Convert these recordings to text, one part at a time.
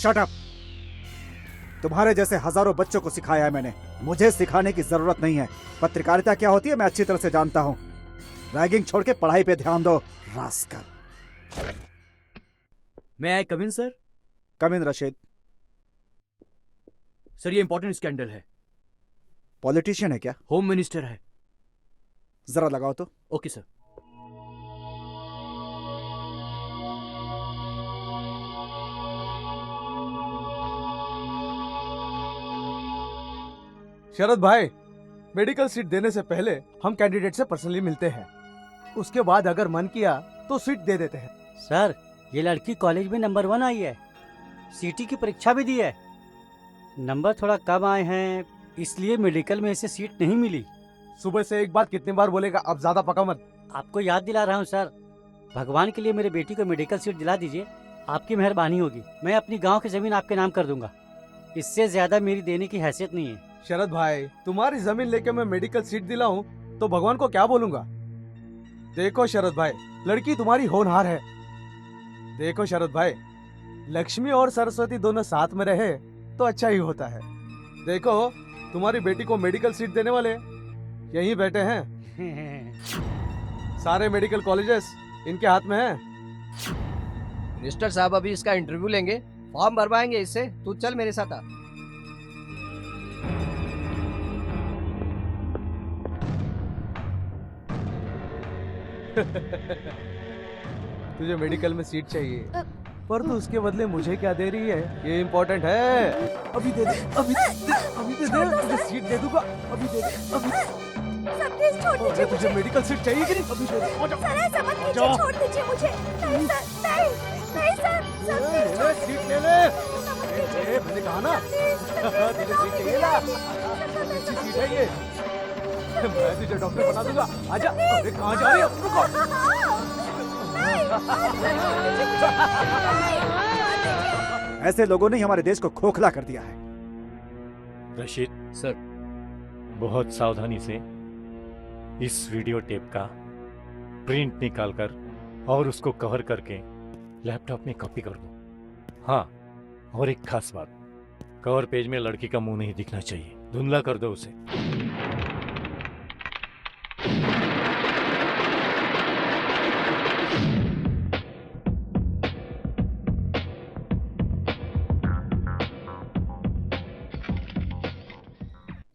Shut up. तुम्हारे जैसे हजारों बच्चों को सिखाया है मैंने, मुझे सिखाने की जरूरत नहीं है। पत्रकारिता क्या होती है मैं अच्छी तरह से जानता हूँ। रैगिंग छोड़ के पढ़ाई पे ध्यान दो, रास्कल। मैं आई कम इन सर? कम इन रशीद। सर ये इंपॉर्टेंट स्कैंडल है। पॉलिटिशियन है क्या? होम मिनिस्टर है। जरा लगाओ तो। Okay sir. शरद भाई, मेडिकल सीट देने से पहले हम कैंडिडेट से पर्सनली मिलते हैं, उसके बाद अगर मन किया तो सीट दे देते हैं। सर ये लड़की कॉलेज में नंबर 1 आई है, सीटी की परीक्षा भी दी है। नंबर थोड़ा कम आए हैं इसलिए मेडिकल में इसे सीट नहीं मिली। सुबह से एक बात कितनी बार बोलेगा, अब ज्यादा पका मत। आपको याद दिला रहा हूँ सर, भगवान के लिए मेरे बेटी को मेडिकल सीट दिला दीजिए, आपकी मेहरबानी होगी। मैं अपनी गांव की जमीन आपके नाम कर दूंगा, इससे ज्यादा मेरी देने की हैसियत नहीं है। शरद भाई, तुम्हारी जमीन लेके मैं मेडिकल सीट दिलाऊं तो भगवान को क्या बोलूंगा? देखो शरद भाई, लड़की तुम्हारी होनहार है। देखो शरद भाई, लक्ष्मी और सरस्वती दोनों साथ में रहे तो अच्छा ही होता है। देखो तुम्हारी बेटी को मेडिकल सीट देने वाले यहीं बैठे हैं। सारे मेडिकल कॉलेजेस इनके हाथ में हैं। मिनिस्टर साहब अभी इसका इंटरव्यू लेंगे, फॉर्म भरवाएंगे इससे। तू चल मेरे साथ आ। तुझे मेडिकल में सीट चाहिए, पर तू उसके बदले मुझे क्या दे रही है ये इम्पोर्टेंट है। अभी दे दे, अभी दे दे, अभी दे दे, तुझे सीट दे दूंगा। अभी दे दे, अभी। सर प्लीज छोड़ दीजिए तुझे मुझे। मेडिकल सीट चाहिए कि नहीं? अभी दे दे। सर ऐसा मत कीजिए, छोड़ दीजिए मुझे। नहीं सर, नहीं नहीं सर, सर प्लीज छोड़ सीट ले ले। ऐसा मत कीजिए। ए, मैंने कहा ना, तुझे सीट चाहिए ना? अच्छी सीट है ये, मैं तुझे डॉक्टर बना दूंगा। आजा। अरे कहाँ जा रही हो? रुको। ऐसे लोगों ने ही हमारे देश को खोखला कर दिया है। रशीद सर। बहुत सावधानी से इस वीडियो टेप का प्रिंट निकालकर और उसको कवर करके लैपटॉप में कॉपी कर दो। हाँ, और एक खास बात, कवर पेज में लड़की का मुंह नहीं दिखना चाहिए, धुंधला कर दो उसे।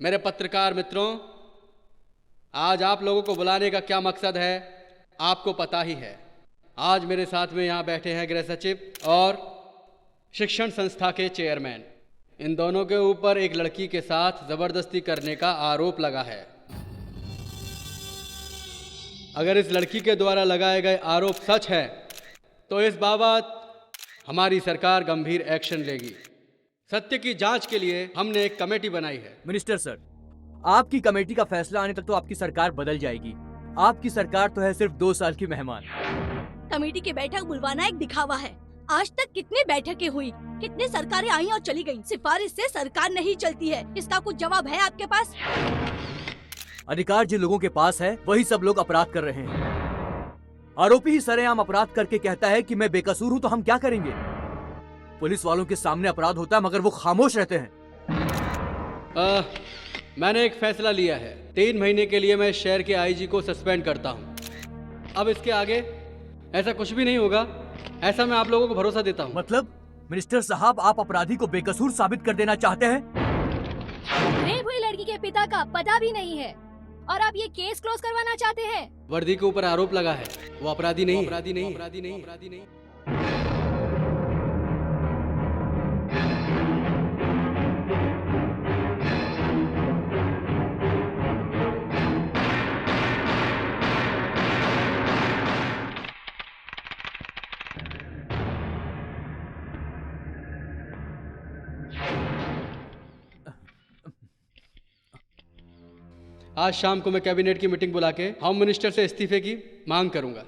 मेरे पत्रकार मित्रों, आज आप लोगों को बुलाने का क्या मकसद है आपको पता ही है। आज मेरे साथ में यहाँ बैठे हैं गृह सचिव और शिक्षण संस्था के चेयरमैन। इन दोनों के ऊपर एक लड़की के साथ जबरदस्ती करने का आरोप लगा है। अगर इस लड़की के द्वारा लगाए गए आरोप सच है तो इस बाबत हमारी सरकार गंभीर एक्शन लेगी। सत्य की जांच के लिए हमने एक कमेटी बनाई है। मिनिस्टर सर, आपकी कमेटी का फैसला आने तक तो आपकी सरकार बदल जाएगी। आपकी सरकार तो है सिर्फ 2 साल की मेहमान। कमेटी की बैठक बुलवाना एक दिखावा है। आज तक कितनी बैठकें हुई, कितनी सरकारें आई और चली गईं। सिफारिश से सरकार नहीं चलती है। इसका कुछ जवाब है आपके पास? अधिकार जिन लोगों के पास है वही सब लोग अपराध कर रहे हैं। आरोपी ही सरेआम अपराध करके कहता है कि मैं बेकसूर हूँ, तो हम क्या करेंगे? पुलिस वालों के सामने अपराध होता है मगर वो खामोश रहते हैं। मैंने एक फैसला लिया है। 3 महीने के लिए मैं शहर के आईजी को सस्पेंड करता हूँ। अब इसके आगे ऐसा कुछ भी नहीं होगा, ऐसा मैं आप लोगों को भरोसा देता हूँ। मतलब मिनिस्टर साहब, आप अपराधी को बेकसूर साबित कर देना चाहते हैं? रेप हुई लड़की के पिता का पता भी नहीं है और आप ये केस क्लोज करवाना चाहते हैं? वर्दी के ऊपर आरोप लगा है, वो अपराधी नहीं, अपराधी नहीं, अपराधी नहीं, अपराधी नहीं। आज शाम को मैं कैबिनेट की मीटिंग बुला के होम मिनिस्टर से इस्तीफे की मांग करूंगा।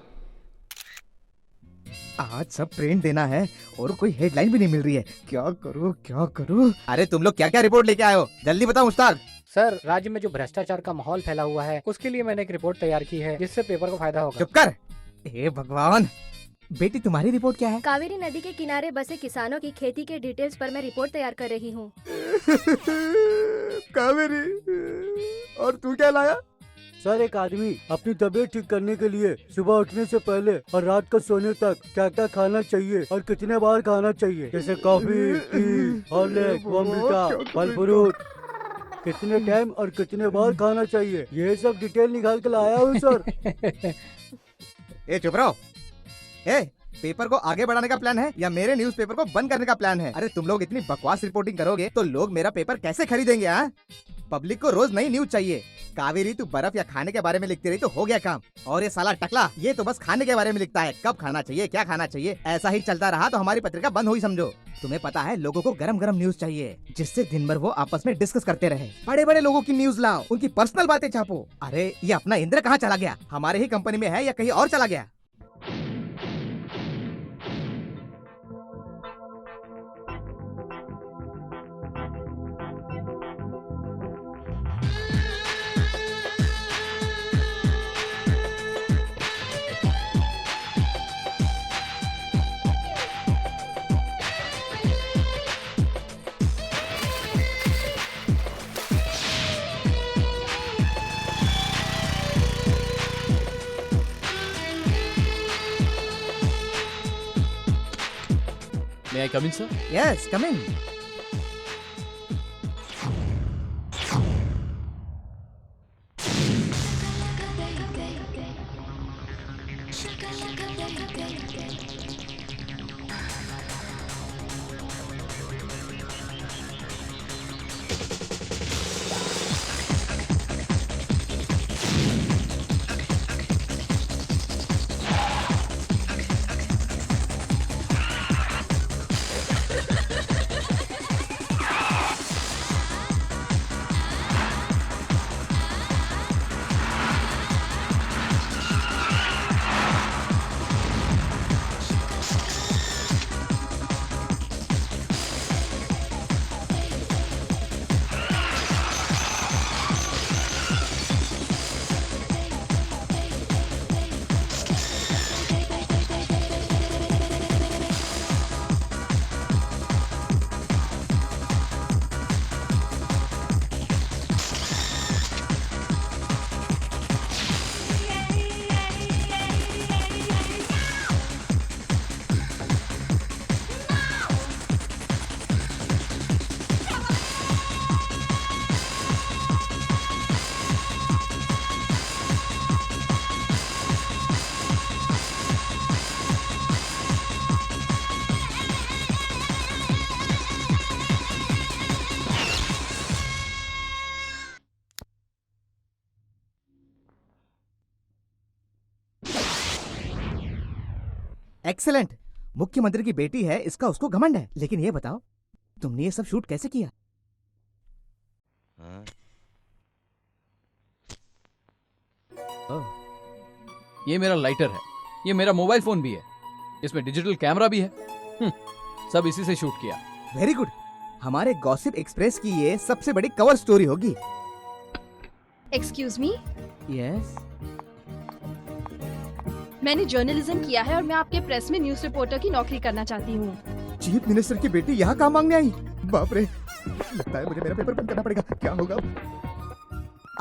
आज सब प्रिंट देना है और कोई हेडलाइन भी नहीं मिल रही है। क्या करूं क्या करूं? अरे तुम लोग क्या क्या रिपोर्ट लेके आए हो, जल्दी बताओ मुश्ताक। सर, राज्य में जो भ्रष्टाचार का माहौल फैला हुआ है उसके लिए मैंने एक रिपोर्ट तैयार की है जिससे पेपर को फायदा होगा। चुप कर। हे भगवान, बेटी तुम्हारी रिपोर्ट क्या है? कावेरी नदी के किनारे बसे किसानों की खेती के डिटेल्स पर मैं रिपोर्ट तैयार कर रही हूँ। कावेरी, और तू क्या लाया? सर, एक आदमी अपनी तबीयत ठीक करने के लिए सुबह उठने से पहले और रात को सोने तक क्या क्या खाना चाहिए और कितने बार खाना चाहिए, जैसे कॉफी, टी, हॉर्लिक्स, बॉर्नवीटा, फल फ्रूट, कितने टाइम और कितने बार खाना चाहिए, ये सब डिटेल निकाल के लाया हूँ सर। ए चुप रहो। ए, पेपर को आगे बढ़ाने का प्लान है या मेरे न्यूज़पेपर को बंद करने का प्लान है? अरे तुम लोग इतनी बकवास रिपोर्टिंग करोगे तो लोग मेरा पेपर कैसे खरीदेंगे? हाँ, पब्लिक को रोज नई न्यूज चाहिए। कावेरी, तू बर्फ या खाने के बारे में लिखती रही तो हो गया काम, और ये साला टकला ये तो बस खाने के बारे में लिखता है, कब खाना चाहिए, क्या खाना चाहिए। ऐसा ही चलता रहा तो हमारी पत्रिका बंद हुई समझो। तुम्हें पता है लोगों को गरम गरम न्यूज चाहिए, जिससे दिन भर वो आपस में डिस्कस करते रहे। बड़े बड़े लोगों की न्यूज लाओ, उनकी पर्सनल बातें छापो। अरे ये अपना इंद्र कहाँ चला गया? हमारे ही कंपनी में है या कहीं और चला गया? May I come in, sir? Yes, come in. Excellent. मुख्यमंत्री की बेटी है, इसका उसको घमंड है। लेकिन ये बताओ, तुमने ये सब शूट कैसे किया? ये मेरा लाइटर है, ये मेरा मोबाइल फोन भी है, इसमें डिजिटल कैमरा भी है। सब इसी से शूट किया। Very good. हमारे गॉसिप एक्सप्रेस की ये सबसे बड़ी कवर स्टोरी होगी। Excuse me, yes. मैंने जर्नलिज्म किया है और मैं आपके प्रेस में न्यूज़ रिपोर्टर की नौकरी करना चाहती हूँ। चीफ मिनिस्टर की बेटी यहाँ काम मांगने आई? बाप रे, लगता है मुझे मेरा पेपर बंद करना पड़ेगा। क्या होगा?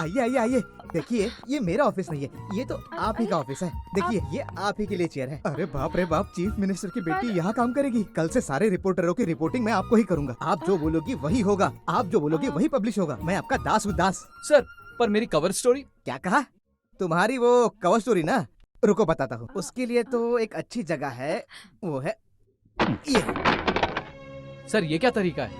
आइए आइए आइए, देखिए ये मेरा ऑफिस नहीं है, ये तो आप ही का ऑफिस है। देखिए ये आप ही के लिए चेयर है। अरे बाप रे बाप, चीफ मिनिस्टर की बेटी यहाँ काम करेगी। कल से सारे रिपोर्टरों की रिपोर्टिंग मैं आपको ही करूंगा। आप जो बोलोगी वही होगा, आप जो बोलोगी वही पब्लिश होगा। मैं आपका दास हूँ, दास। सर, पर मेरी कवर स्टोरी? क्या कहा? तुम्हारी वो कवर स्टोरी ना, रुको बताता हूँ। उसके लिए तो एक अच्छी जगह है, वो है ये। सर, ये क्या तरीका है?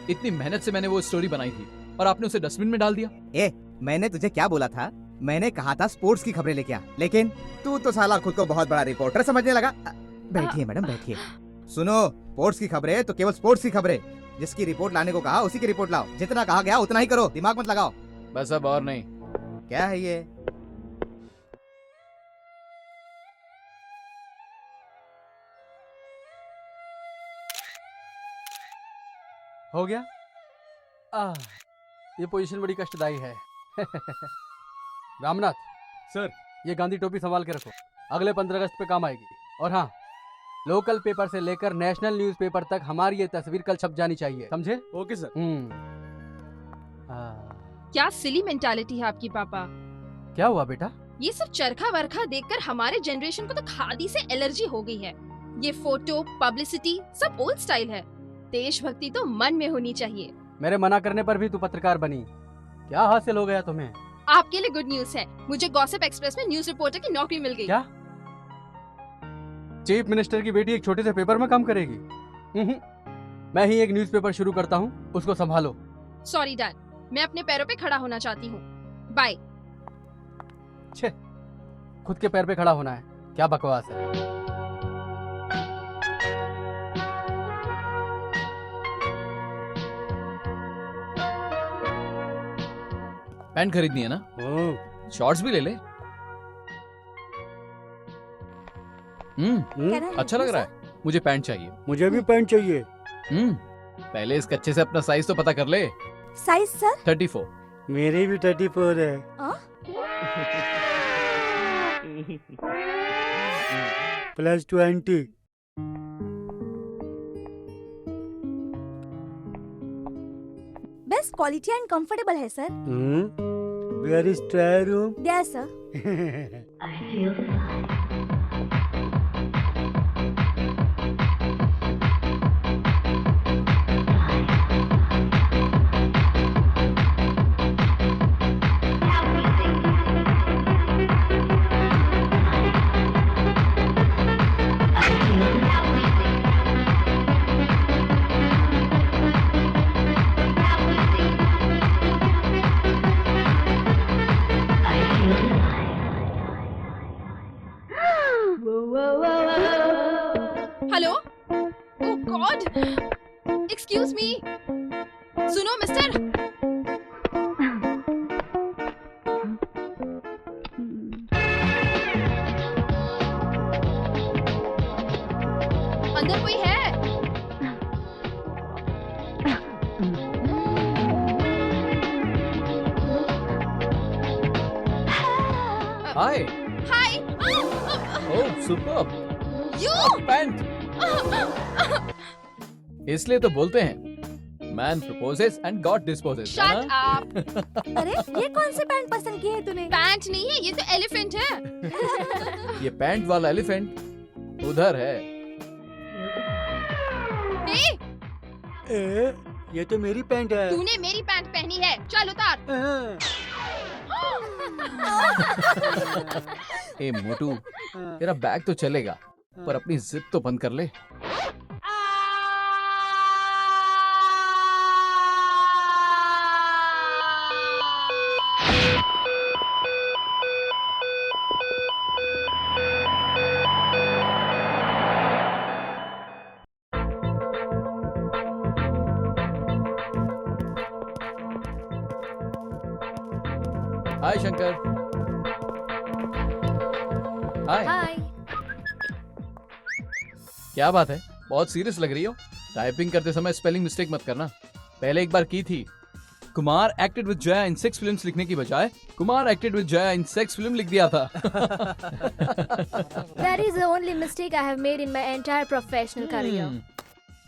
इतनी मेहनत से मैंने वो स्टोरी बनाई थी और आपने उसे डस्टबिन में डाल दिया। ए, मैंने तुझे क्या बोला था? मैंने कहा था स्पोर्ट्स की खबरें लेके आ, लेकिन तू तो साला खुद को बहुत बड़ा रिपोर्टर समझने लगा। बैठिए मैडम, बैठिए। सुनो, स्पोर्ट्स की खबरें तो केवल स्पोर्ट्स की खबरें। जिसकी रिपोर्ट लाने को कहा उसी की रिपोर्ट लाओ। जितना कहा गया उतना ही करो, दिमाग मत लगाओ। बस अब और नहीं। क्या है ये? हो गया? ये पोजीशन बड़ी कष्टदायी है। रामनाथ सर, ये गांधी टोपी संभाल के रखो, अगले 15 अगस्त पे काम आएगी। और हाँ, लोकल पेपर से लेकर नेशनल न्यूज़पेपर तक हमारी ये तस्वीर कल छप जानी चाहिए, समझे? Okay sir. क्या सिली मेंटालिटी है आपकी पापा। क्या हुआ बेटा? ये सब चरखा वरखा देखकर हमारे जनरेशन को तो खादी से एलर्जी हो गई है। ये फोटो पब्लिसिटी सब ओल्ड स्टाइल है। देशभक्ति तो मन में होनी चाहिए। मेरे मना करने पर भी तू पत्रकार बनी, क्या हासिल हो गया तुम्हें? आपके लिए गुड न्यूज है, मुझे गॉसिप एक्सप्रेस में न्यूज रिपोर्टर की नौकरी मिल गई। क्या? चीफ मिनिस्टर की बेटी एक छोटे से पेपर में काम करेगी? मैं ही एक न्यूज़पेपर शुरू करता हूँ, उसको संभालो। सॉरी डैड, मैं अपने पैरों पे खड़ा होना चाहती हूँ। बाय। छे, खुद के पैर पे खड़ा होना है, क्या बकवास है। पैंट खरीदनी है ना? शॉर्ट्स भी ले ले। अच्छा लग रहा है। मुझे पैंट चाहिए। मुझे भी पैंट चाहिए। पहले इस कच्चे से अपना साइज तो पता कर ले। Size sir? 34। मेरी भी 34 है। Plus 20। Best quality and comfortable है sir. Where is trial room? There sir. Hello, oh God, excuse me. सुनो मिस्टर, अंदर कोई है? Hi. Hi. Oh superb. You pant. इसलिए तो बोलते हैं man proposes and God disposes. Shut up. अरे ये कौन से पैंट पसंद किए तूने? पैंट नहीं है, ये तो एलिफेंट है। ये पैंट वाला एलिफेंट उधर है। ए, ये तो मेरी पैंट है। तूने मेरी पैंट पहनी है, चल उतार। ए मोटू, तेरा बैग तो चलेगा पर अपनी जिद तो बंद कर ले। हाय शंकर। हाय। हाय। क्या बात है, बहुत सीरियस लग रही हो। टाइपिंग करते समय स्पेलिंग मिस्टेक मत करना। पहले एक बार की थी। Kumar acted with Jaya in 6 films लिखने की बजाय Kumar acted with Jaya in sex film लिख दिया था। That is the only mistake I have made in my entire professional career.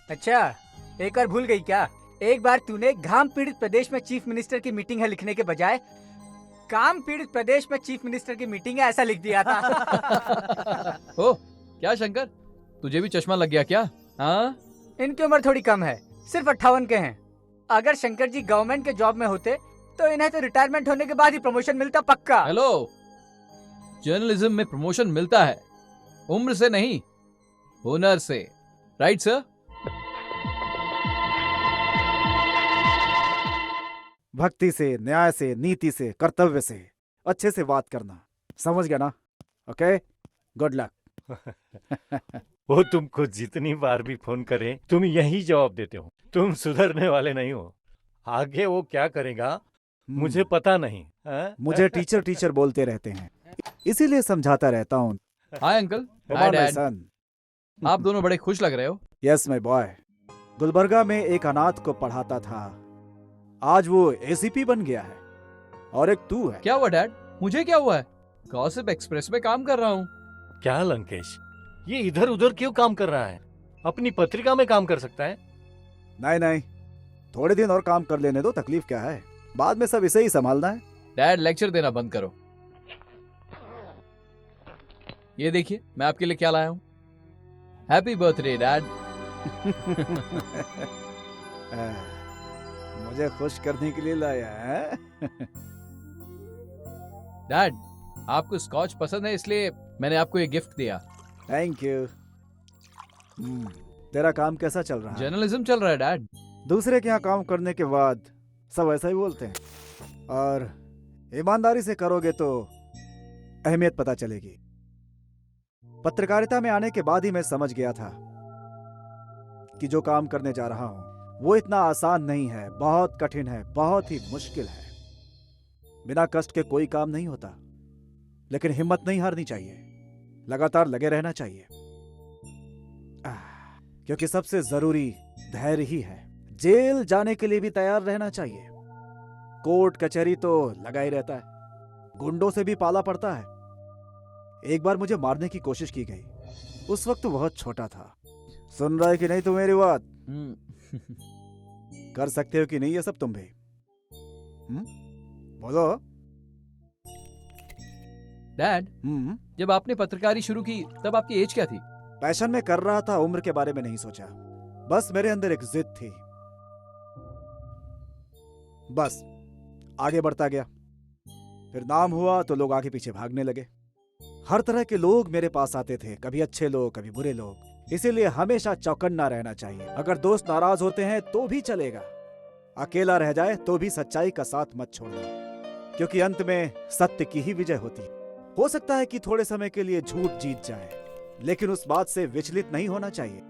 अच्छा, एक और भूल गई क्या? एक बार तूने घाम पीड़ित प्रदेश में चीफ मिनिस्टर की मीटिंग है लिखने के बजाय काम पीड़ित प्रदेश में चीफ मिनिस्टर की मीटिंग है ऐसा लिख दिया था। ओ, क्या शंकर, तुझे भी चश्मा लग गया क्या? हाँ? इनकी उम्र थोड़ी कम है, सिर्फ 58 के हैं। अगर शंकर जी गवर्नमेंट के जॉब में होते तो इन्हें तो रिटायरमेंट होने के बाद ही प्रमोशन मिलता पक्का। हेलो, जर्नलिज्म में प्रमोशन मिलता है उम्र से नहीं, हुनर से। Right sir? भक्ति से, न्याय से, नीति से, कर्तव्य से अच्छे से बात करना, समझ गया ना? Okay, good luck. वो तुमको जितनी बार भी फोन करे तुम यही जवाब देते हो। तुम सुधरने वाले नहीं हो। आगे वो क्या करेगा मुझे पता नहीं। मुझे टीचर टीचर बोलते रहते हैं, इसीलिए समझाता रहता हूँ। Hi uncle. Hi dad. सन, आप दोनों बड़े खुश लग रहे हो। Yes my boy. गुलबर्गा में एक अनाथ को पढ़ाता था, आज वो एसीपी बन गया है। और एक तू है। क्या हुआ डैड? मुझे क्या हुआ है? गॉसिप एक्सप्रेस में काम कर रहा हूँ। क्या लंकेश, ये इधर उधर क्यों काम कर रहा है? अपनी पत्रिका में काम कर सकता है। नहीं नहीं, थोड़े दिन और काम कर लेने दो, तकलीफ क्या है, बाद में सब इसे ही संभालना है। डैड लेक्चर देना बंद करो। ये देखिए मैं आपके लिए क्या लाया हूँ। Happy birthday dad. मुझे खुश करने के लिए लाया है। डैड आपको स्कॉच पसंद है इसलिए मैंने आपको ये गिफ्ट दिया। Thank you. तेरा काम कैसा चल रहा है? जर्नलिज्म चल रहा है डैड। दूसरे के यहाँ काम करने के बाद सब ऐसा ही बोलते हैं, और ईमानदारी से करोगे तो अहमियत पता चलेगी। पत्रकारिता में आने के बाद ही मैं समझ गया था कि जो काम करने जा रहा हूं वो इतना आसान नहीं है, बहुत कठिन है, बहुत ही मुश्किल है। बिना कष्ट के कोई काम नहीं होता, लेकिन हिम्मत नहीं हारनी चाहिए, लगातार लगे रहना चाहिए, क्योंकि सबसे जरूरी धैर्य ही है। जेल जाने के लिए भी तैयार रहना चाहिए। कोर्ट कचहरी तो लगा ही रहता है, गुंडों से भी पाला पड़ता है। एक बार मुझे मारने की कोशिश की गई, उस वक्त बहुत छोटा था। सुन रहा है कि नहीं तू मेरी बात? कर सकते हो कि नहीं ये सब तुम भी? बोलो। डैड जब आपने पत्रकारी शुरू की तब आपकी एज क्या थी? पैशन में कर रहा था, उम्र के बारे में नहीं सोचा। बस मेरे अंदर एक जिद थी, बस आगे बढ़ता गया। फिर नाम हुआ तो लोग आगे पीछे भागने लगे। हर तरह के लोग मेरे पास आते थे, कभी अच्छे लोग कभी बुरे लोग। इसीलिए हमेशा चौकन्ना रहना चाहिए। अगर दोस्त नाराज होते हैं तो भी चलेगा, अकेला रह जाए तो भी सच्चाई का साथ मत छोड़ना, क्योंकि अंत में सत्य की ही विजय होती। हो सकता है कि थोड़े समय के लिए झूठ जीत जाए, लेकिन उस बात से विचलित नहीं होना चाहिए।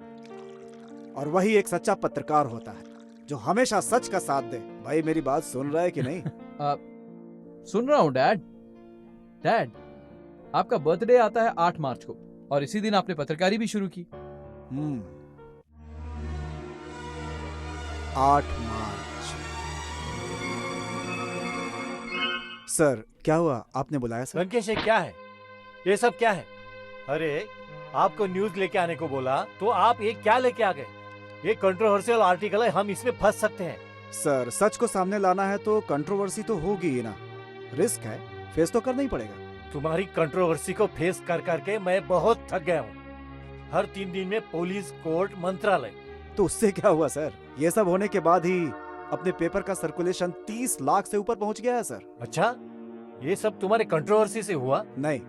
और वही एक सच्चा पत्रकार होता है जो हमेशा सच का साथ दे। भाई मेरी बात सुन रहा है कि नहीं? सुन रहा हूँ डैड। डैड आपका बर्थडे आता है 8 मार्च को, और इसी दिन आपने पत्रकारी भी शुरू की। 8 मार्च। सर क्या हुआ, आपने बुलाया सर? लंकेश ये क्या है? ये सब क्या है? अरे आपको न्यूज लेके आने को बोला तो आप ये क्या लेके आ गए? ये कंट्रोवर्शियल आर्टिकल है, हम इसमें फंस सकते हैं। सर सच को सामने लाना है तो कंट्रोवर्सी तो होगी ही ना, रिस्क है, फेस तो करना ही पड़ेगा। तुम्हारी कंट्रोवर्सी को फेस कर करके मैं बहुत थक गया हूँ। हर 3 दिन में पुलिस, कोर्ट, मंत्रालय। तो उससे क्या हुआ सर? ये सब होने के बाद ही अपने पेपर का सर्कुलेशन 30 लाख से ऊपर पहुंच गया है सर। अच्छा, ये सब तुम्हारे कंट्रोवर्सी से हुआ? नहीं,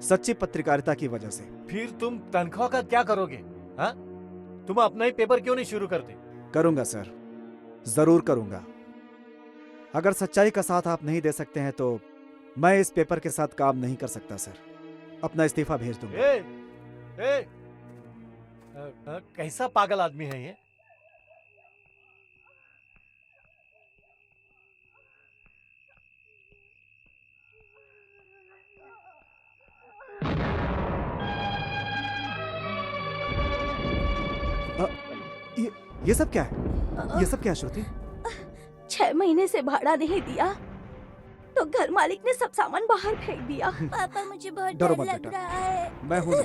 सच्ची पत्रकारिता की वजह से। फिर तुम तनख्वाह का क्या करोगे? हाँ, तुम अपना ही पेपर क्यों नहीं शुरू करते? करूंगा सर, जरूर करूंगा। अगर सच्चाई का साथ आप नहीं दे सकते हैं तो मैं इस पेपर के साथ काम नहीं कर सकता सर। अपना इस्तीफा भेज दूंगा। कैसा पागल आदमी है ये? ये सब क्या है? ये सब क्या श्रुति? 6 महीने से भाड़ा नहीं दिया तो घर मालिक ने सब सामान बाहर फेंक दिया। पापा मुझे बहुत डरो डर मत लग बेटा, रहा है। मैं हूं ना,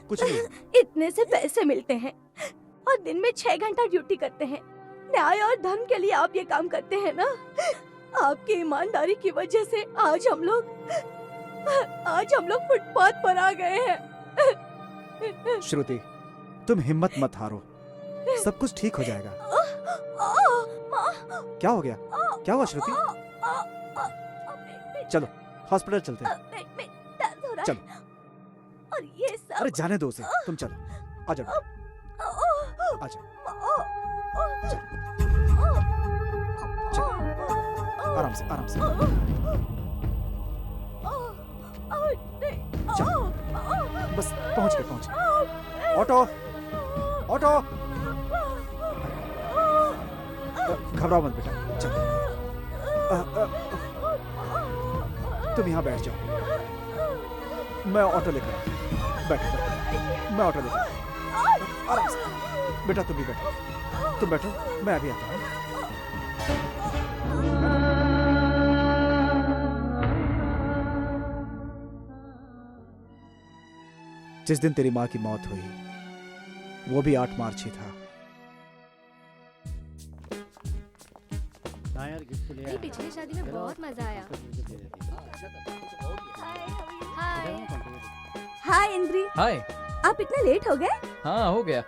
कुछ नहीं। इतने से पैसे मिलते हैं और दिन में 6 घंटा ड्यूटी करते हैं। न्याय और धर्म के लिए आप ये काम करते हैं ना? आपकी ईमानदारी की वजह से आज हम लोग फुटपाथ पर आ गए हैं। श्रुति तुम हिम्मत मत हारो, सब कुछ ठीक हो जाएगा। क्या हो गया? क्या हुआ श्रुति? चलो हॉस्पिटल चलते हैं। चलो। और ये सब। अरे जाने दो उसे, तुम चलो। आ जाओ, आ जाओ, चलो, आराम से, आराम से। चलो, बस पहुंच गए। Auto, auto. घबराओ मत बेटा, चलो। तुम यहाँ बैठ जाओ, मैं ऑटो लेकर बैठो, मैं ऑटो लेकर आराम से। बेटा तुम भी बैठो, तुम बैठो, मैं अभी आता हूँ। जिस दिन तेरी माँ की मौत हुई वो भी 8 मार्च ही था। पिछली शादी में बहुत मजा आया। हाय इंद्री, हाय। आप इतना लेट हो गए? हाँ हो गया।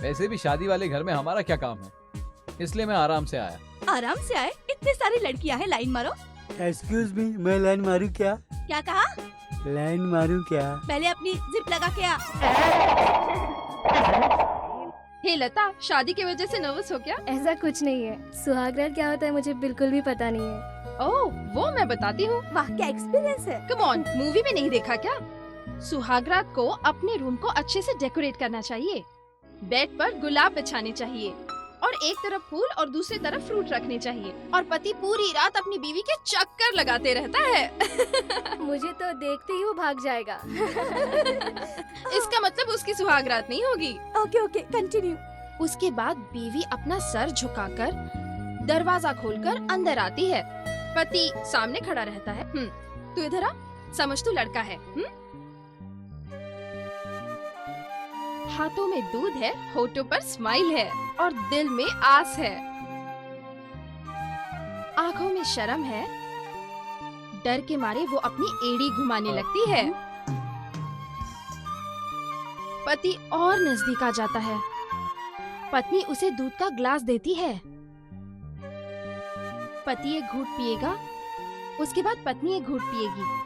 वैसे भी शादी वाले घर में हमारा क्या काम है, इसलिए मैं आराम से आया। आराम से आए? इतनी सारी लड़कियां हैं, लाइन मारो। एक्सक्यूज मी, मैं लाइन मारूं क्या? क्या कहा? लाइन मारूं क्या? पहले अपनी जिप लगा के आ। हे लता, शादी की वजह से नर्वस हो क्या? ऐसा कुछ नहीं है। सुहागरात क्या होता है मुझे बिल्कुल भी पता नहीं है। ओह, वो मैं बताती हूँ। वाह क्या एक्सपीरियंस है। कम ऑन, मूवी में नहीं देखा क्या? सुहागरात को अपने रूम को अच्छे से डेकोरेट करना चाहिए। बेड पर गुलाब बिछाने चाहिए और एक तरफ फूल और दूसरी तरफ फ्रूट रखने चाहिए, और पति पूरी रात अपनी बीवी के चक्कर लगाते रहता है। मुझे तो देखते ही वो भाग जाएगा। इसका मतलब उसकी सुहागरात नहीं होगी। Okay okay, continue. उसके बाद बीवी अपना सर झुकाकर दरवाजा खोलकर अंदर आती है। पति सामने खड़ा रहता है। तू इधर आ, समझ तू लड़का है। हाथों में दूध है, होठों पर स्माइल है और दिल में आस है। आंखों में शर्म है, डर के मारे वो अपनी एड़ी घुमाने लगती है। पति और नजदीक आ जाता है। पत्नी उसे दूध का ग्लास देती है। पति एक घूंट पिएगा, उसके बाद पत्नी एक घूंट पिएगी।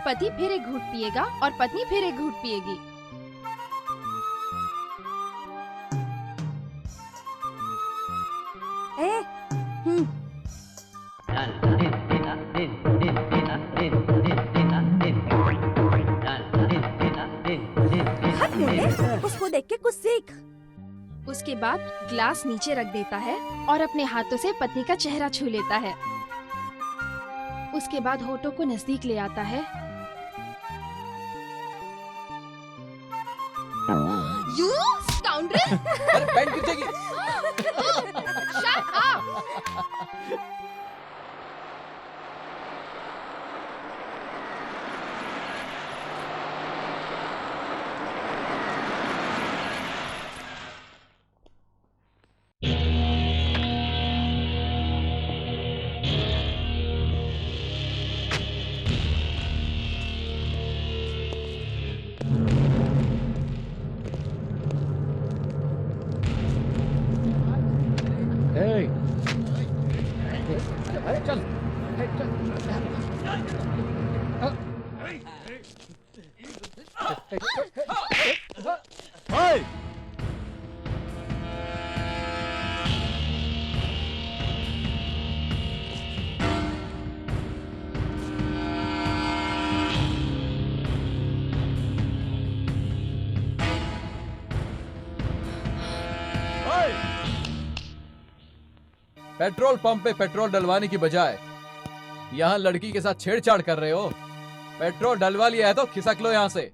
पति फिर एक घूंट पिएगा और पत्नी फिर एक घूंट पिएगी। उसको देख के कुछ सीख। उसके बाद ग्लास नीचे रख देता है और अपने हाथों से पत्नी का चेहरा छू लेता है। उसके बाद होठों को नजदीक ले आता है। You scoundrel! अरे पेन गिर जाएगी। Shut up! पेट्रोल पंप पे पेट्रोल डलवाने की बजाय यहाँ लड़की के साथ छेड़छाड़ कर रहे हो। पेट्रोल डलवा लिया है तो खिसक लो यहाँ से।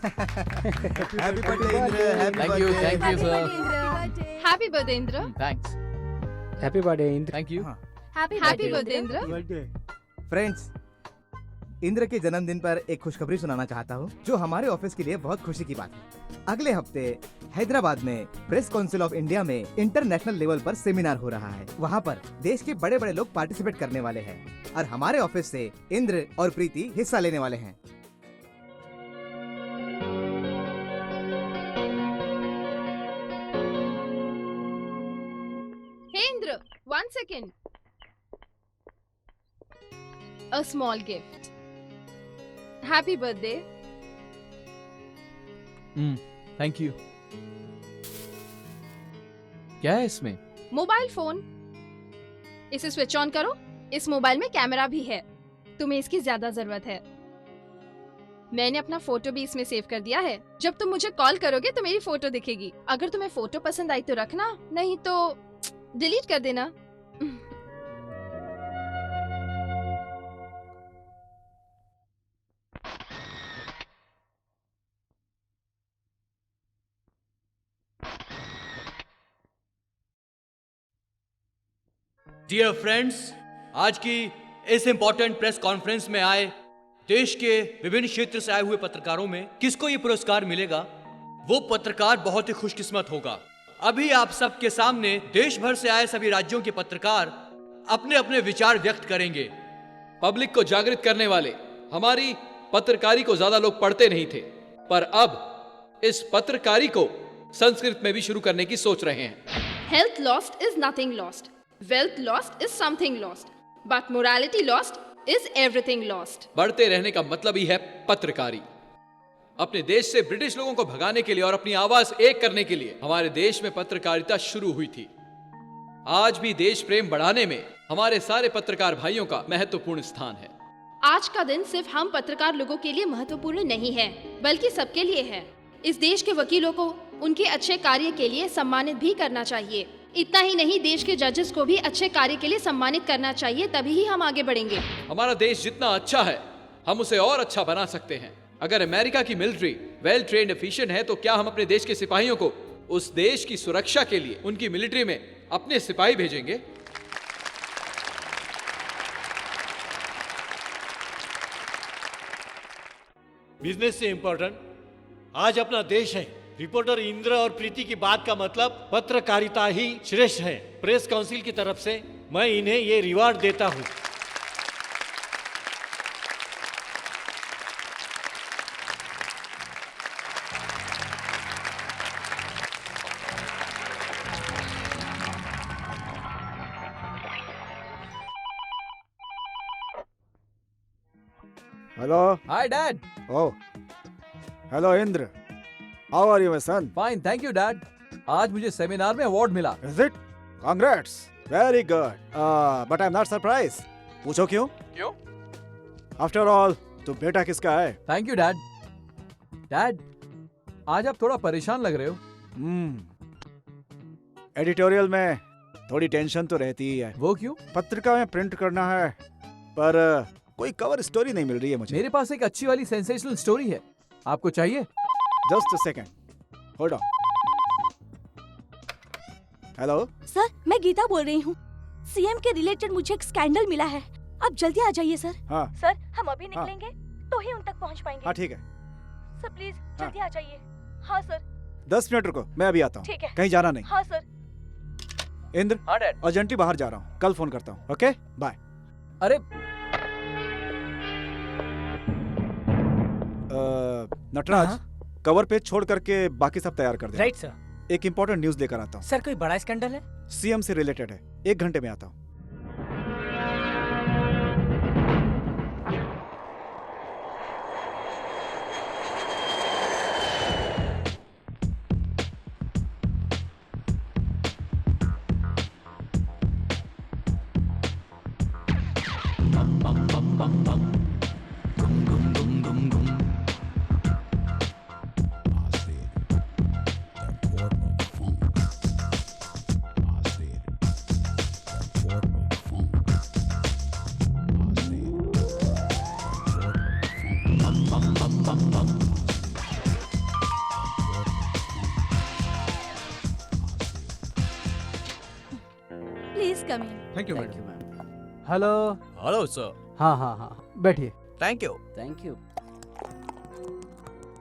Happy birthday Indra, happy Thank you, birthday. thank you, sir. Happy birthday Indra. Thanks. Happy birthday Indra. Thank you. Happy birthday Indra. Birthday. Friends, Indra के जन्मदिन पर एक खुशखबरी सुनाना चाहता हूँ जो हमारे ऑफिस के लिए बहुत खुशी की बात है। अगले हफ्ते हैदराबाद में प्रेस काउंसिल ऑफ इंडिया में इंटरनेशनल लेवल पर सेमिनार हो रहा है। वहाँ पर देश के बड़े बड़े लोग पार्टिसिपेट करने वाले हैं और हमारे ऑफिस से इंद्र और प्रीति हिस्सा लेने वाले हैं। Hey Indra, 1 second. A small gift. Happy birthday. Thank you. क्या है इसमें? Mobile phone. इसे स्विच ऑन करो। इस मोबाइल में कैमरा भी है। तुम्हें इसकी ज्यादा जरूरत है। मैंने अपना फोटो भी इसमें सेव कर दिया है। जब तुम मुझे कॉल करोगे तो मेरी फोटो दिखेगी। अगर तुम्हें फोटो पसंद आई तो रखना, नहीं तो डिलीट कर देना। डियर फ्रेंड्स, आज की इस इंपॉर्टेंट प्रेस कॉन्फ्रेंस में आए देश के विभिन्न क्षेत्र से आए हुए पत्रकारों में किसको ये पुरस्कार मिलेगा, वो पत्रकार बहुत ही खुशकिस्मत होगा। अभी आप सबके सामने देश भर से आए सभी राज्यों के पत्रकार अपने अपने विचार व्यक्त करेंगे। पब्लिक को जागृत करने वाले हमारी पत्रकारी को ज्यादा लोग पढ़ते नहीं थे, पर अब इस पत्रकारी को संस्कृत में भी शुरू करने की सोच रहे हैं। Health lost is nothing lost. Wealth lost is something lost. But morality lost is everything lost. बढ़ते रहने का मतलब ही है पत्रकारी। अपने देश से ब्रिटिश लोगों को भगाने के लिए और अपनी आवाज एक करने के लिए हमारे देश में पत्रकारिता शुरू हुई थी। आज भी देश प्रेम बढ़ाने में हमारे सारे पत्रकार भाइयों का महत्वपूर्ण स्थान है। आज का दिन सिर्फ हम पत्रकार लोगों के लिए महत्वपूर्ण नहीं है, बल्कि सबके लिए है। इस देश के वकीलों को उनके अच्छे कार्य के लिए सम्मानित भी करना चाहिए। इतना ही नहीं, देश के जजेस को भी अच्छे कार्य के लिए सम्मानित करना चाहिए, तभी ही हम आगे बढ़ेंगे। हमारा देश जितना अच्छा है, हम उसे और अच्छा बना सकते हैं। अगर अमेरिका की मिलिट्री वेल ट्रेन्ड एफिशिएंट है, तो क्या हम अपने देश के सिपाहियों को उस देश की सुरक्षा के लिए उनकी मिलिट्री में अपने सिपाही भेजेंगे? बिजनेस से इंपॉर्टेंट आज अपना देश है। रिपोर्टर इंद्र और प्रीति की बात का मतलब पत्रकारिता ही श्रेष्ठ है। प्रेस काउंसिल की तरफ से मैं इन्हें ये रिवार्ड देता हूँ। Hello. Hi dad. Oh, hello Indra. How are you my son? Fine, thank you dad. आज मुझे सेमिनार में अवार्ड मिला। Is it? Congrats, very good. But I am not surprise. पूछो क्यों? क्यों? आफ्टर ऑल तो बेटा किसका है? Thank you dad. डैड, आज आप थोड़ा परेशान लग रहे हो। एडिटोरियल में थोड़ी टेंशन तो रहती ही है। वो क्यों? पत्रिका में प्रिंट करना है, पर कोई कवर स्टोरी नहीं मिल रही है मुझे। मेरे पास एक अच्छी वाली सेंसेशनल स्टोरी है, आपको चाहिए? Just a second, hold on. Hello sir, मैं गीता बोल रही हूँ। सीएम के रिलेटेड मुझे एक स्कैंडल मिला है। आप जल्दी आ जाइए सर। हाँ सर, हम अभी निकलेंगे तो ही उन तक पहुँच पाएंगे। हाँ ठीक है। सर प्लीज जल्दी आ जाइए। हाँ सर। 10 मिनट रुको, मैं अभी आता हूँ। ठीक है। कहीं जाना नहीं। हाँ सर। इंद्र, हाँ डैड। अर्जेंटली बाहर जा रहा हूँ, कल फोन करता हूँ। Okay bye. अरे नटराज, कवर पेज छोड़ करके बाकी सब तैयार कर दे। Right sir. एक इम्पोर्टेंट न्यूज लेकर आता हूँ। सर, कोई बड़ा स्कैंडल है? सीएम से रिलेटेड है। 1 घंटे में आता हूँ। Thank you thank you madam. Ma'am. Hello. Hello sir. हाँ हाँ हाँ, बैठिए। Thank you. Thank you.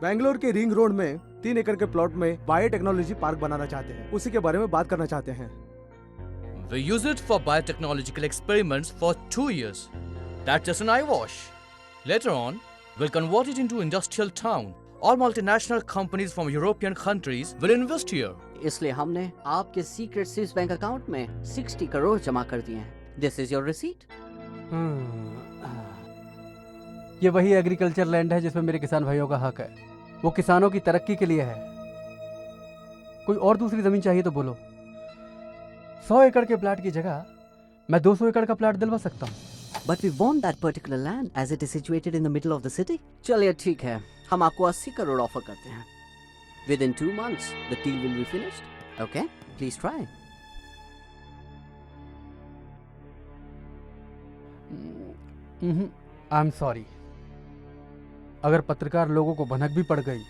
Bangalore के रिंग रोड में 3 एकड़ के प्लॉट में बायोटेक्नोलॉजी पार्क बनाना चाहते हैं, उसी के बारे में बात करना चाहते हैं। We use it for biotechnological experiments for 2 years. That's just an eyewash. Later on, we'll convert it into industrial town. All multinational companies from European countries will invest here. इसलिए हमने आपके सीक्रेट स्विस बैंक अकाउंट में 60 करोड़ जमा कर दिए हैं। This is your receipt. ये वही एग्रीकल्चर लैंड है जिसमें मेरे किसान भाइयों का हक है। वो किसानों की तरक्की के लिए है। कोई और दूसरी जमीन चाहिए तो बोलो। 100 एकड़ के प्लाट की जगह मैं 200 एकड़ का प्लाट दिलवा सकता हूँ। But we want that particular land as it is situated in the middle of the city. चलिए ठीक है, हम आपको 80 करोड़ ऑफर करते हैं। With in 2 months the deal will be finished. Okay, please try. I am sorry. अगर पत्रकार लोगों को भनक भी पड़ गई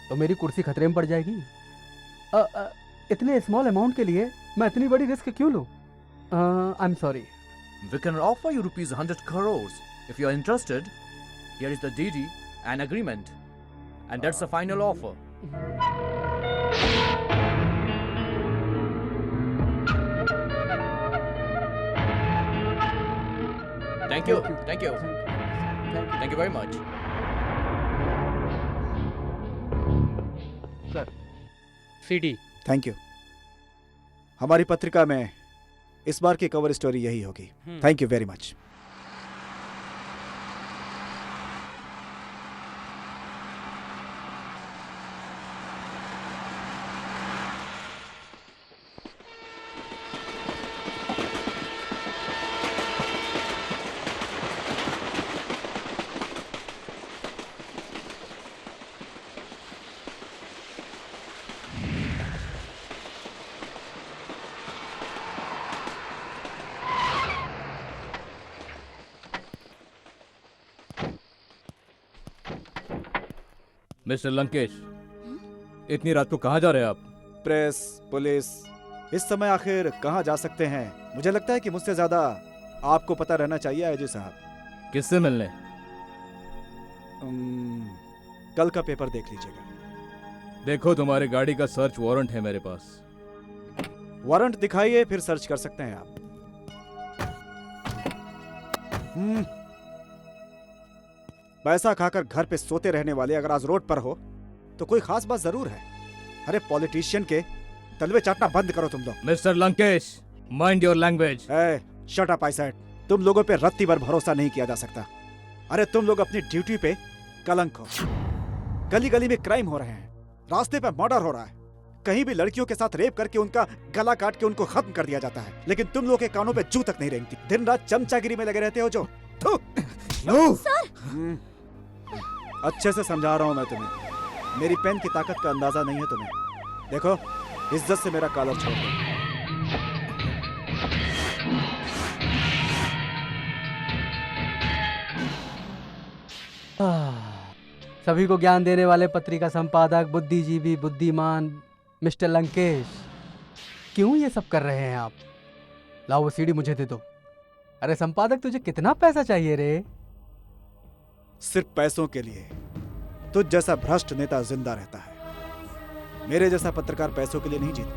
तो मेरी कुर्सी खतरे में पड़ जाएगी। इतने स्मॉल अमाउंट के लिए मैं इतनी बड़ी रिस्क क्यों लूं? I am sorry. We can offer you rupees 100 crores. If you are interested, here is the DD and agreement. And that's the final offer. Thank you. Thank you. Thank you very much. Sir, CD. Thank you. हमारी पत्रिका में इस बार की cover story यही होगी। Thank you very much. Mister Lankesh, इतनी रात को कहाँ जा रहे हैं आप? प्रेस, पुलिस, इस समय आखिर कहाँ जा सकते हैं? मुझे लगता है कि मुझसे ज्यादा आपको पता रहना चाहिए आयजू साहब। किससे मिलने? कल का पेपर देख लीजिएगा। देखो, तुम्हारी गाड़ी का सर्च वारंट है मेरे पास। वारंट दिखाइए, फिर सर्च कर सकते हैं आप। पैसा खाकर घर पे सोते रहने वाले अगर आज रोड पर हो तो कोई खास बात जरूर है। अरे पॉलिटिशियन के तलवे चाटना बंद करो तुम लोग। Mister Lankesh, mind your language. Shut up I said. तुम लोगों पे रत्ती भर भरोसा नहीं किया जा सकता। अरे तुम लोग अपनी ड्यूटी पे कलंक हो। गली गली में क्राइम हो रहे हैं, रास्ते पे मर्डर हो रहा है, कहीं भी लड़कियों के साथ रेप करके उनका गला काट के उनको खत्म कर दिया जाता है, लेकिन तुम लोग के कानों पे जू तक नहीं रेंगती। दिन रात चमचागिरी में लगे रहते हो जो। अच्छे से समझा रहा हूं मैं तुम्हें। मेरी पेन की ताकत का अंदाजा नहीं है तुम्हें। देखो, इज्जत से मेरा कॉलर छोड़ दो। सभी को ज्ञान देने वाले पत्रिका संपादक, बुद्धिजीवी, बुद्धिमान मिस्टर लंकेश, क्यों ये सब कर रहे हैं आप? लाओ वो सीडी मुझे दे दो। अरे संपादक, तुझे कितना पैसा चाहिए रे? सिर्फ पैसों के लिए तुझ जैसा भ्रष्ट नेता जिंदा रहता है। मेरे जैसा पत्रकार पैसों के लिए नहीं जीता।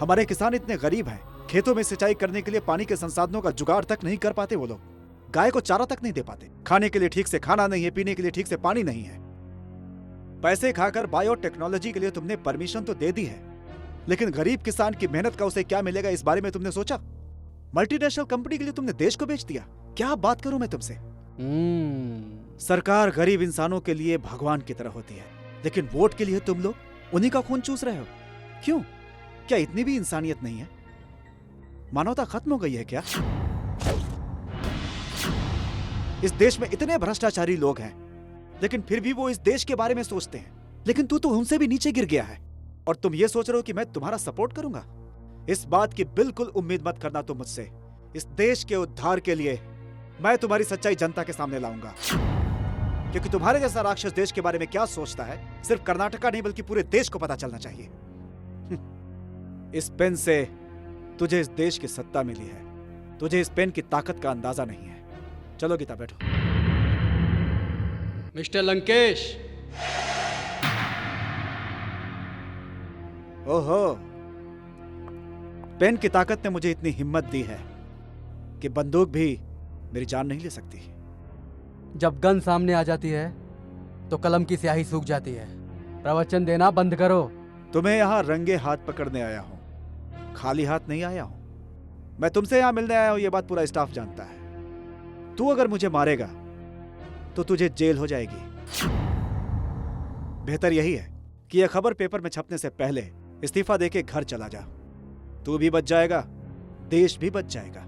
हमारे किसान इतने गरीब हैं, खेतों में सिंचाई करने के लिए पानी के संसाधनों का जुगाड़ तक नहीं कर पाते। वो लोग गाय को चारा तक नहीं दे पाते, खाने के लिए ठीक से खाना नहीं है, पीने के लिए ठीक से पानी नहीं है। पैसे खाकर बायोटेक्नोलॉजी के लिए तुमने परमिशन तो दे दी है, लेकिन गरीब किसान की मेहनत का उसे क्या मिलेगा इस बारे में तुमने सोचा? मल्टीनेशनल कंपनी के लिए तुमने देश को बेच दिया। क्या बात करूं मैं तुमसे? सरकार गरीब इंसानों के लिए भगवान की तरह होती है, लेकिन वोट के लिए तुम लोग उन्हीं का खून चूस रहे हो। क्यों? क्या इतनी भी इंसानियत नहीं है? मानवता खत्म हो गई है क्या? इस देश में इतने भ्रष्टाचारी लोग हैं, लेकिन फिर भी वो इस देश के बारे में सोचते हैं। लेकिन तू तो उनसे भी नीचे गिर गया है और तुम ये सोच रहे हो कि मैं तुम्हारा सपोर्ट करूंगा। इस बात की बिल्कुल उम्मीद मत करना तुम मुझसे। इस देश के उद्धार के लिए मैं तुम्हारी सच्चाई जनता के सामने लाऊंगा, क्योंकि तुम्हारे जैसा राक्षस देश के बारे में क्या सोचता है सिर्फ कर्नाटका नहीं बल्कि पूरे देश को पता चलना चाहिए। इस पेन से तुझे इस देश की सत्ता मिली है, तुझे इस पेन की ताकत का अंदाजा नहीं है। चलो गीता बैठो। मिस्टर लंकेश, ओहो, पेन की ताकत ने मुझे इतनी हिम्मत दी है कि बंदूक भी मेरी जान नहीं ले सकती। जब गन सामने आ जाती है तो कलम की स्याही सूख जाती है। प्रवचन देना बंद करो। तुम्हें यहां रंगे हाथ पकड़ने आया हूं, खाली हाथ नहीं आया हूं। मैं तुमसे यहां मिलने आया हूं, यह बात पूरा स्टाफ जानता है। तू अगर मुझे मारेगा तो तुझे जेल हो जाएगी। बेहतर यही है कि यह खबर पेपर में छपने से पहले इस्तीफा देके घर चला जा। तू भी बच जाएगा, देश भी बच जाएगा।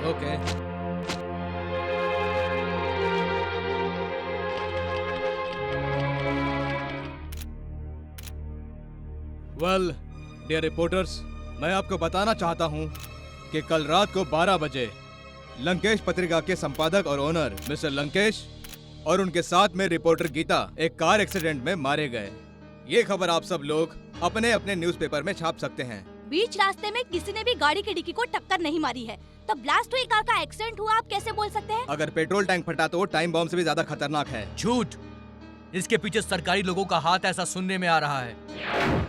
ओके। वेल डियर रिपोर्टर्स, मैं आपको बताना चाहता हूं कि कल रात को 12 बजे लंकेश पत्रिका के संपादक और ओनर मिस्टर लंकेश और उनके साथ में रिपोर्टर गीता एक कार एक्सीडेंट में मारे गए। ये खबर आप सब लोग अपने अपने न्यूज़पेपर में छाप सकते हैं। बीच रास्ते में किसी ने भी गाड़ी की डिक्की को टक्कर नहीं मारी है, तो ब्लास्ट हुई कार का एक्सीडेंट हुआ, आप कैसे बोल सकते हैं? अगर पेट्रोल टैंक फटा तो टाइम बॉम्ब से भी ज्यादा खतरनाक है। झूठ। इसके पीछे सरकारी लोगों का हाथ, ऐसा सुनने में आ रहा है।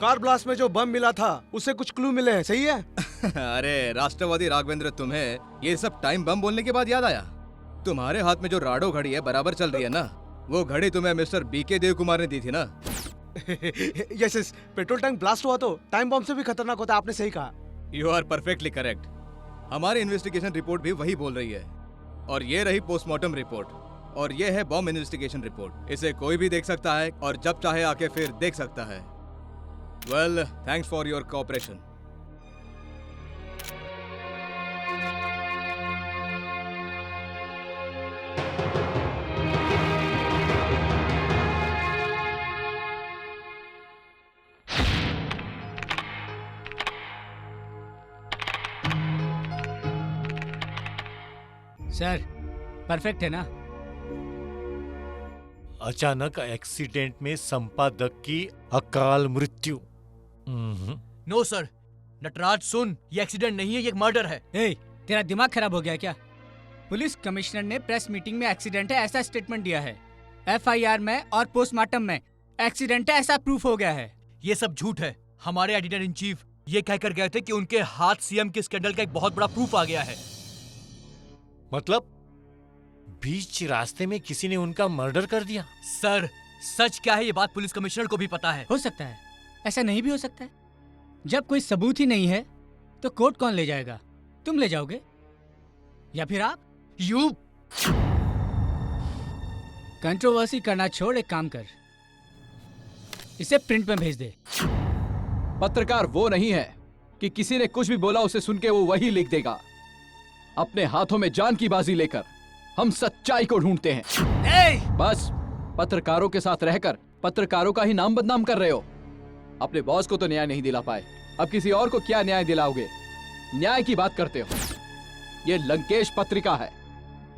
कार ब्लास्ट में जो बम मिला था उससे कुछ क्लू मिले हैं, सही है? अरे राष्ट्रवादी राघवेंद्र, तुम्हें ये सब टाइम बम बोलने के बाद याद आया। तुम्हारे हाथ में जो राडो घड़ी है बराबर चल रही है ना, वो घड़ी तुम्हें मिस्टर बीके देव कुमार ने दी थी ना। यस, पेट्रोल टैंक ब्लास्ट हुआ तो टाइम बम से भी खतरनाक होता है, आपने सही कहा। You are perfectly correct. हमारी इन्वेस्टिगेशन रिपोर्ट भी वही बोल रही है। और ये रही पोस्टमार्टम रिपोर्ट, और ये है बॉम्ब इन्वेस्टिगेशन रिपोर्ट। इसे कोई भी देख सकता है और जब चाहे आके फिर देख सकता है। Well, thanks for your cooperation. Sir, perfect है ना? अचानक एक्सीडेंट में संपादक की अकाल मृत्यु। नो सर, नटराज सुन, ये एक्सीडेंट नहीं है, ये एक मर्डर है। ए, तेरा दिमाग खराब हो गया क्या? पुलिस कमिश्नर ने प्रेस मीटिंग में एक्सीडेंट है ऐसा स्टेटमेंट दिया है। एफआईआर में और पोस्टमार्टम में एक्सीडेंट है ऐसा प्रूफ हो गया है। ये सब झूठ है। हमारे एडिटर इन चीफ ये कहकर गए थे कि उनके हाथ सीएम के स्कैंडल का एक बहुत बड़ा प्रूफ आ गया है। मतलब बीच रास्ते में किसी ने उनका मर्डर कर दिया? सर, सच क्या है ये बात पुलिस कमिश्नर को भी पता है। हो सकता है, ऐसा नहीं भी हो सकता है। जब कोई सबूत ही नहीं है तो कोर्ट कौन ले जाएगा? तुम ले जाओगे या फिर आप? यू कंट्रोवर्सी करना छोड़, एक काम कर, इसे प्रिंट में भेज दे। पत्रकार वो नहीं है कि किसी ने कुछ भी बोला उसे सुन के वो वही लिख देगा। अपने हाथों में जान की बाजी लेकर हम सच्चाई को ढूंढते हैं। बस पत्रकारों के साथ रहकर पत्रकारों का ही नाम बदनाम कर रहे हो। अपने बॉस को तो न्याय नहीं दिला पाए, अब किसी और को क्या न्याय दिलाओगे? न्याय की बात करते हो। ये लंकेश पत्रिका है।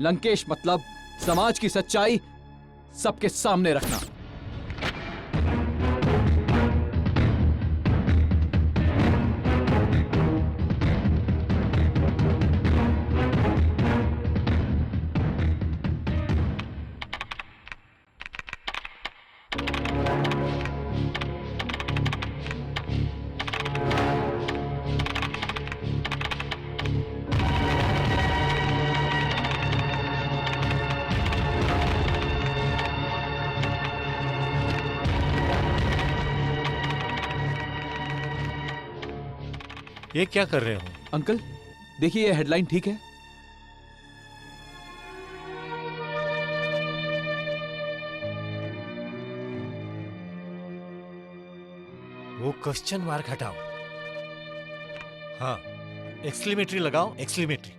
लंकेश मतलब समाज की सच्चाई सबके सामने रखना। ये क्या कर रहे हो? अंकल देखिए ये हेडलाइन ठीक है? वो क्वेश्चन मार्क हटाओ। हाँ, एक्सक्लेमेटरी लगाओ, एक्सक्लेमेटरी।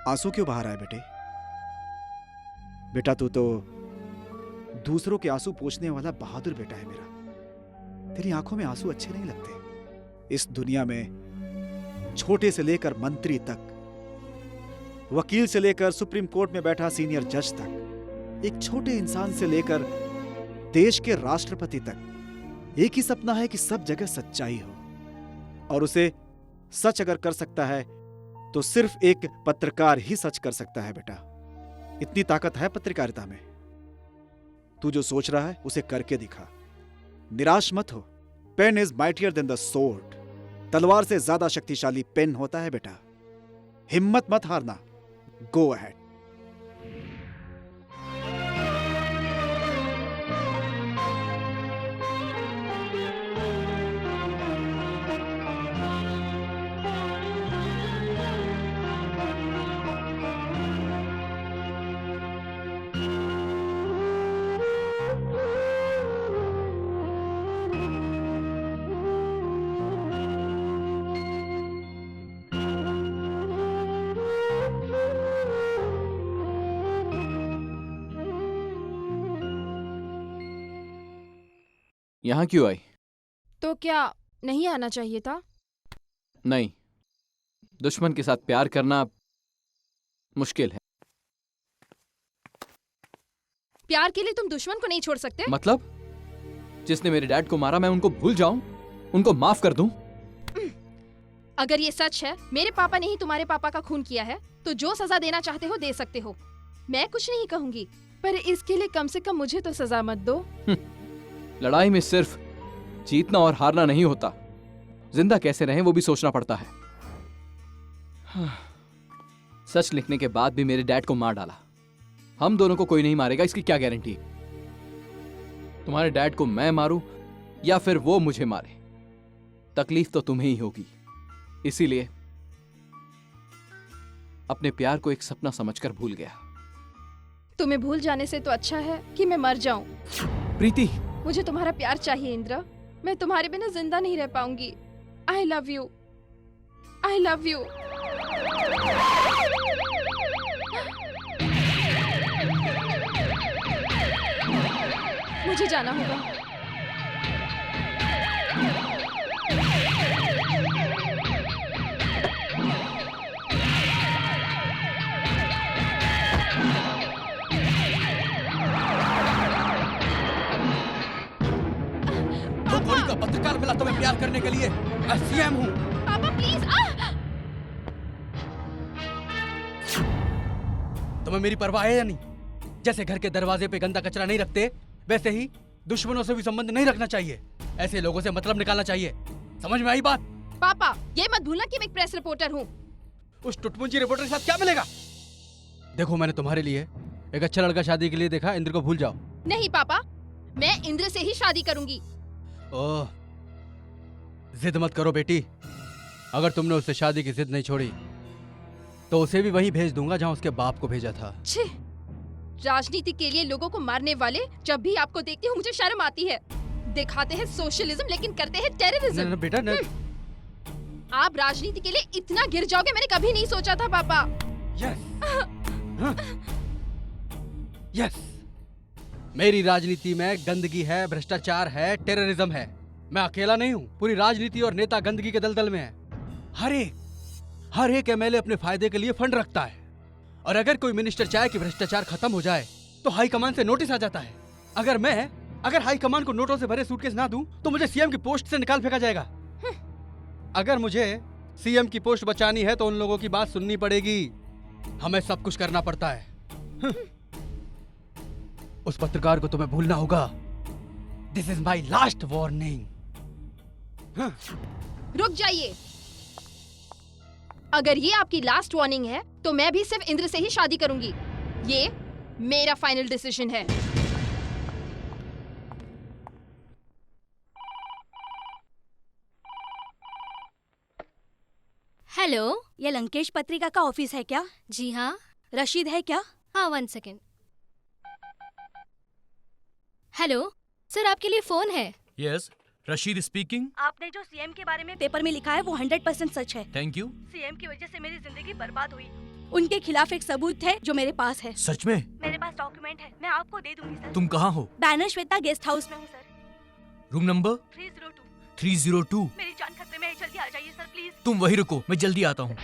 आंसू क्यों बहा रहा है बेटे? बेटा तू तो दूसरों के आंसू पोंछने वाला बहादुर बेटा है मेरा। तेरी आंखों में आंसू अच्छे नहीं लगते। इस दुनिया में छोटे से लेकर मंत्री तक, वकील से लेकर सुप्रीम कोर्ट में बैठा सीनियर जज तक, एक छोटे इंसान से लेकर देश के राष्ट्रपति तक एक ही सपना है कि सब जगह सच्चाई हो। और उसे सच अगर कर सकता है तो सिर्फ एक पत्रकार ही सच कर सकता है बेटा। इतनी ताकत है पत्रकारिता में। तू जो सोच रहा है उसे करके दिखा। निराश मत हो। Pen is mightier than the sword. तलवार से ज्यादा शक्तिशाली पेन होता है बेटा। हिम्मत मत हारना। Go ahead. यहाँ क्यों आई? तो क्या नहीं आना चाहिए था? नहीं, दुश्मन के साथ प्यार करना मुश्किल है। प्यार के लिए तुम दुश्मन को नहीं छोड़ सकते? मतलब जिसने मेरे डैड को मारा मैं उनको भूल जाऊं, उनको माफ कर दूं? अगर ये सच है मेरे पापा ने ही तुम्हारे पापा का खून किया है तो जो सजा देना चाहते हो दे सकते हो। मैं कुछ नहीं कहूंगी, पर इसके लिए कम से कम मुझे तो सजा मत दो। लड़ाई में सिर्फ जीतना और हारना नहीं होता, जिंदा कैसे रहें वो भी सोचना पड़ता है। सच लिखने के बाद भी मेरे डैड को मार डाला। हम दोनों को कोई नहीं मारेगा इसकी क्या गारंटी? तुम्हारे डैड को मैं मारूं या फिर वो मुझे मारे, तकलीफ तो तुम्हें ही होगी। इसीलिए अपने प्यार को एक सपना समझकर भूल गया। तुम्हें भूल जाने से तो अच्छा है कि मैं मर जाऊं। प्रीति, मुझे तुम्हारा प्यार चाहिए इंद्र। मैं तुम्हारे बिना जिंदा नहीं रह पाऊंगी। I love you, I love you. मुझे जाना होगा। पत्रकार मिला तुम्हें प्यार करने के लिए। मैं सीएम हूँ। पापा प्लीज। तुम्हें मेरी परवाह है या नहीं? जैसे घर के दरवाजे पे गंदा कचरा नहीं रखते, वैसे ही दुश्मनों से भी संबंध नहीं रखना चाहिए। ऐसे लोगों से मतलब निकालना चाहिए। समझ में आई बात? पापा ये मत भूलना कि मैं एक प्रेस रिपोर्टर हूँ। उस टुटमुंची रिपोर्टर के साथ क्या मिलेगा? देखो मैंने तुम्हारे लिए एक अच्छा लड़का शादी के लिए देखा। इंद्र को भूल जाओ। नहीं पापा, मैं इंद्र से ही शादी करूंगी। ओह, जिद मत करो बेटी। अगर तुमने उससे शादी की जिद नहीं छोड़ी तो उसे भी वहीं भेज दूंगा जहां उसके बाप को भेजा था। छे, राजनीति के लिए लोगों को मारने वाले जब भी आपको देखती हूँ मुझे शर्म आती है। दिखाते हैं सोशलिज्म लेकिन करते हैं टेररिज्म। बेटा न... आप राजनीति के लिए इतना गिर जाओगे मैंने कभी नहीं सोचा था पापा। यस, मेरी राजनीति में गंदगी है, भ्रष्टाचार है, टेररिज्म है। मैं अकेला नहीं हूँ। पूरी राजनीति और नेता गंदगी के दलदल में है। हर एक एमएलए अपने फायदे के लिए फंड रखता है। और अगर कोई मिनिस्टर चाहे कि भ्रष्टाचार खत्म हो जाए तो हाईकमान से नोटिस आ जाता है। अगर हाईकमान को नोटों से भरे सूटकेस ना दूं तो मुझे सीएम की पोस्ट से निकाल फेंका जाएगा। अगर मुझे सीएम की पोस्ट बचानी है तो उन लोगों की बात सुननी पड़ेगी। हमें सब कुछ करना पड़ता है। उस पत्रकार को तुम्हें भूलना होगा। This is my last warning. रुक जाइए। अगर ये आपकी लास्ट वार्निंग है तो मैं भी सिर्फ इंद्र से ही शादी करूंगी। ये मेरा फाइनल डिसीजन है। हेलो, ये लंकेश पत्रिका का ऑफिस है क्या? जी हाँ। रशीद है क्या? हाँ, 1 सेकेंड। हेलो सर, आपके लिए फोन है। Yes, Rashid speaking. आपने जो सीएम के बारे में पेपर में लिखा है वो 100% सच है। Thank you. सीएम की वजह से मेरी जिंदगी बर्बाद हुई। उनके खिलाफ एक सबूत है जो मेरे पास है। सच में? मेरे पास डॉक्यूमेंट है, मैं आपको दे दूंगी सर। तुम कहाँ हो? बैनर श्वेता गेस्ट हाउस में हूँ सर। Room number 302। मेरी जान खतरे में है, जल्दी आ जाइए सर प्लीज। तुम वहीं रुको, मैं जल्दी आता हूँ।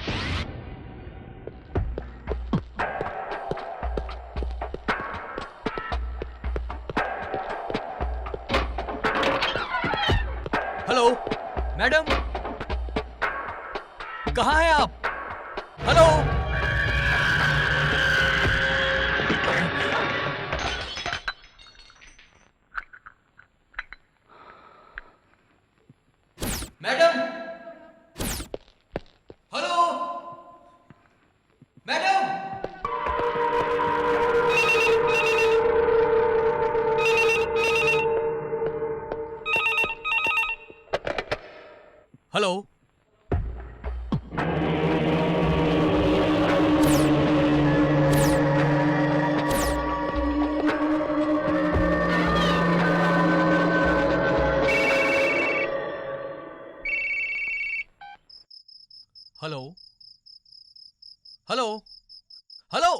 हेलो मैडम, कहाँ हैं आप? Hello. Madam, hello madam. Hello. Hello hello hello.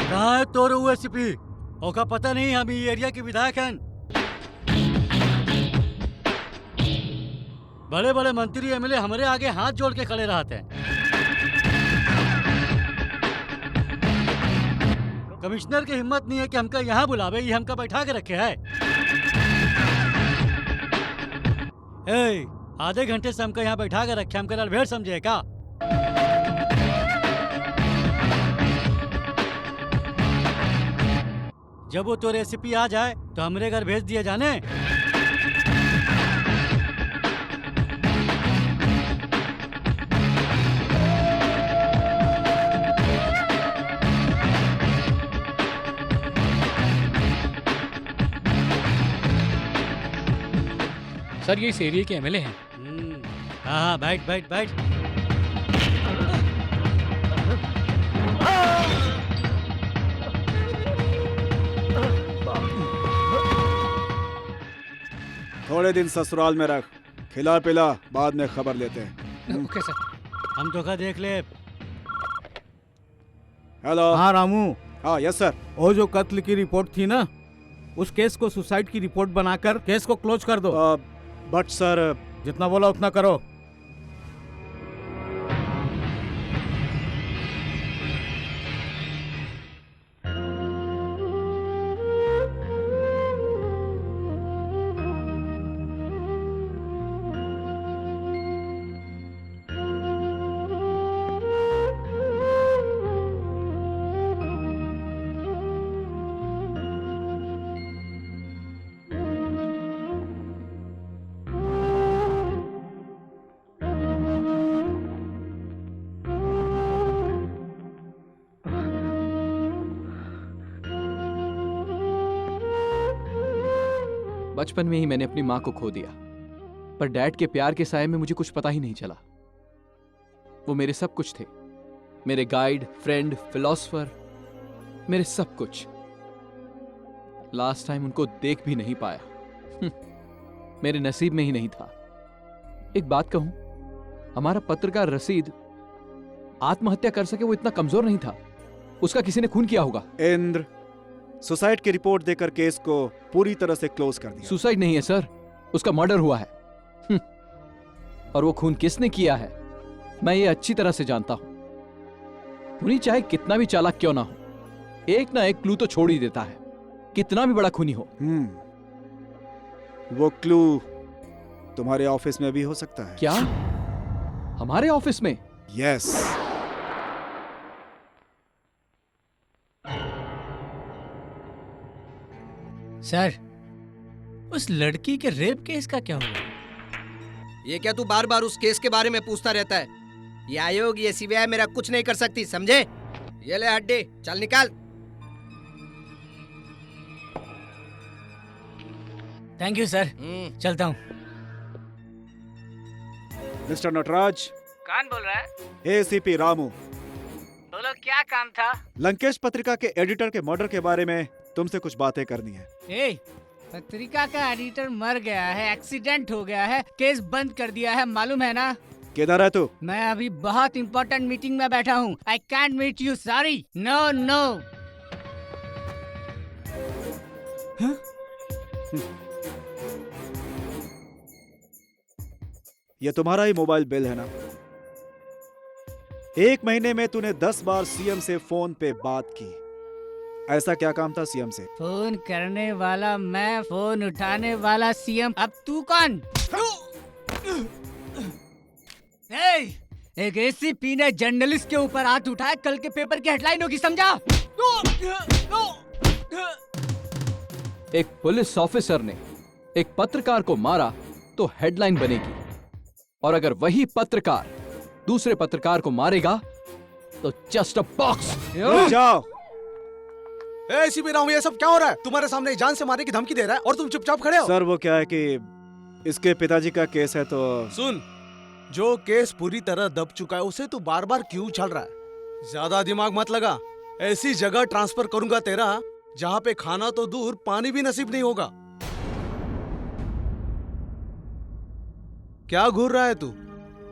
कहाँ है तोर ओएसपी? ओका पता नहीं हम ये एरिया के विधायक हैं। बड़े बड़े मंत्री एमएलए हमारे आगे हाथ जोड़ के खड़े रहते हैं। कमिश्नर की हिम्मत नहीं है कि हमका यहाँ बुलावे, ये हमका बैठा के रखे है। ए, आधे घंटे से हमका यहाँ बैठा के रखे, हमका लाल भेड़ समझे का? जब वो तो रेसिपी आ जाए तो हमरे घर भेज दिए जाने। सर ये इस एरिया के एमएलए हैं। हाँ, बैठ बैठ बैठ। थोड़े दिन ससुराल में रख, खिला पिला, बाद में खबर लेते हैं। Okay sir. हम तो का देख ले। हेलो। हाँ रामू। हाँ यस सर। वो जो कत्ल की रिपोर्ट थी ना, उस केस को सुसाइड की रिपोर्ट बनाकर केस को क्लोज कर दो। बट सर, जितना बोला उतना करो। बचपन में ही मैंने अपनी माँ को खो दिया, पर डैड के प्यार के साये में मुझे कुछ पता ही नहीं चला। वो मेरे सब कुछ थे, मेरे गाइड, फ्रेंड, फिलोसोफर, मेरे सब कुछ। लास्ट टाइम उनको देख भी नहीं पाया। मेरे नसीब में ही नहीं था। एक बात कहूं, हमारा पत्रकार रशीद आत्महत्या कर सके वो इतना कमजोर नहीं था। उसका किसी ने खून किया होगा। इंद्र, सुसाइड की रिपोर्ट देकर केस को पूरी तरह से क्लोज कर दिया। सुसाइड नहीं है सर, उसका मर्डर हुआ है। और वो खून किसने किया है मैं ये अच्छी तरह से जानता हूं। उन्हीं चाहे कितना भी चालाक क्यों ना हो, एक ना एक क्लू तो छोड़ ही देता है, कितना भी बड़ा खूनी हो। वो क्लू तुम्हारे ऑफिस में भी हो सकता है। क्या? हमारे ऑफिस में? यस। सर, उस लड़की के रेप केस का क्या हुआ? ये क्या तू बार बार उस केस के बारे में पूछता रहता है? ये आयोग, ये सीबीआई मेरा कुछ नहीं कर सकती, समझे? ये ले हड्डी, चल निकाल। थैंक यू सर, चलता हूँ। मिस्टर नटराज। कौन बोल रहा है? एसीपी रामू। बोलो, क्या काम था? लंकेश पत्रिका के एडिटर के मर्डर के बारे में तुमसे कुछ बातें करनी है। पत्रिका का एडिटर मर गया है, एक्सीडेंट हो गया है, केस बंद कर दिया है, मालूम है ना? किधर है तू? मैं अभी बहुत इम्पोर्टेंट मीटिंग में बैठा हूँ। I can't meet you, sorry. No no. ये तुम्हारा ही मोबाइल बिल है ना? 1 महीने में तूने 10 बार सीएम से फोन पे बात की। ऐसा क्या काम था सीएम से? फोन करने वाला मैं, फोन उठाने वाला सीएम। अब तू कौन? एक एसीपी ने जर्नलिस्ट के ऊपर हाथ उठाया, कल के पेपर की हेडलाइन होगी, समझा? एक पुलिस ऑफिसर ने एक पत्रकार को मारा तो हेडलाइन बनेगी, और अगर वही पत्रकार दूसरे पत्रकार को मारेगा तो जस्ट अ बॉक्स। जाओ। एसीपी रामू, ये सब क्या हो रहा है? तुम्हारे सामने जान से मारने की धमकी दे रहा है और तुम चुपचाप खड़े हो। सर, वो क्या है कि इसके पिताजी का केस है तो। सुन, जो केस पूरी तरह दब चुका है उसे तू बार बार क्यों उछाल रहा है? ज्यादा दिमाग मत लगा। ऐसी जगह ट्रांसफर करूंगा तेरा जहाँ पे खाना तो दूर, पानी भी नसीब नहीं होगा। क्या घूर रहा है तू?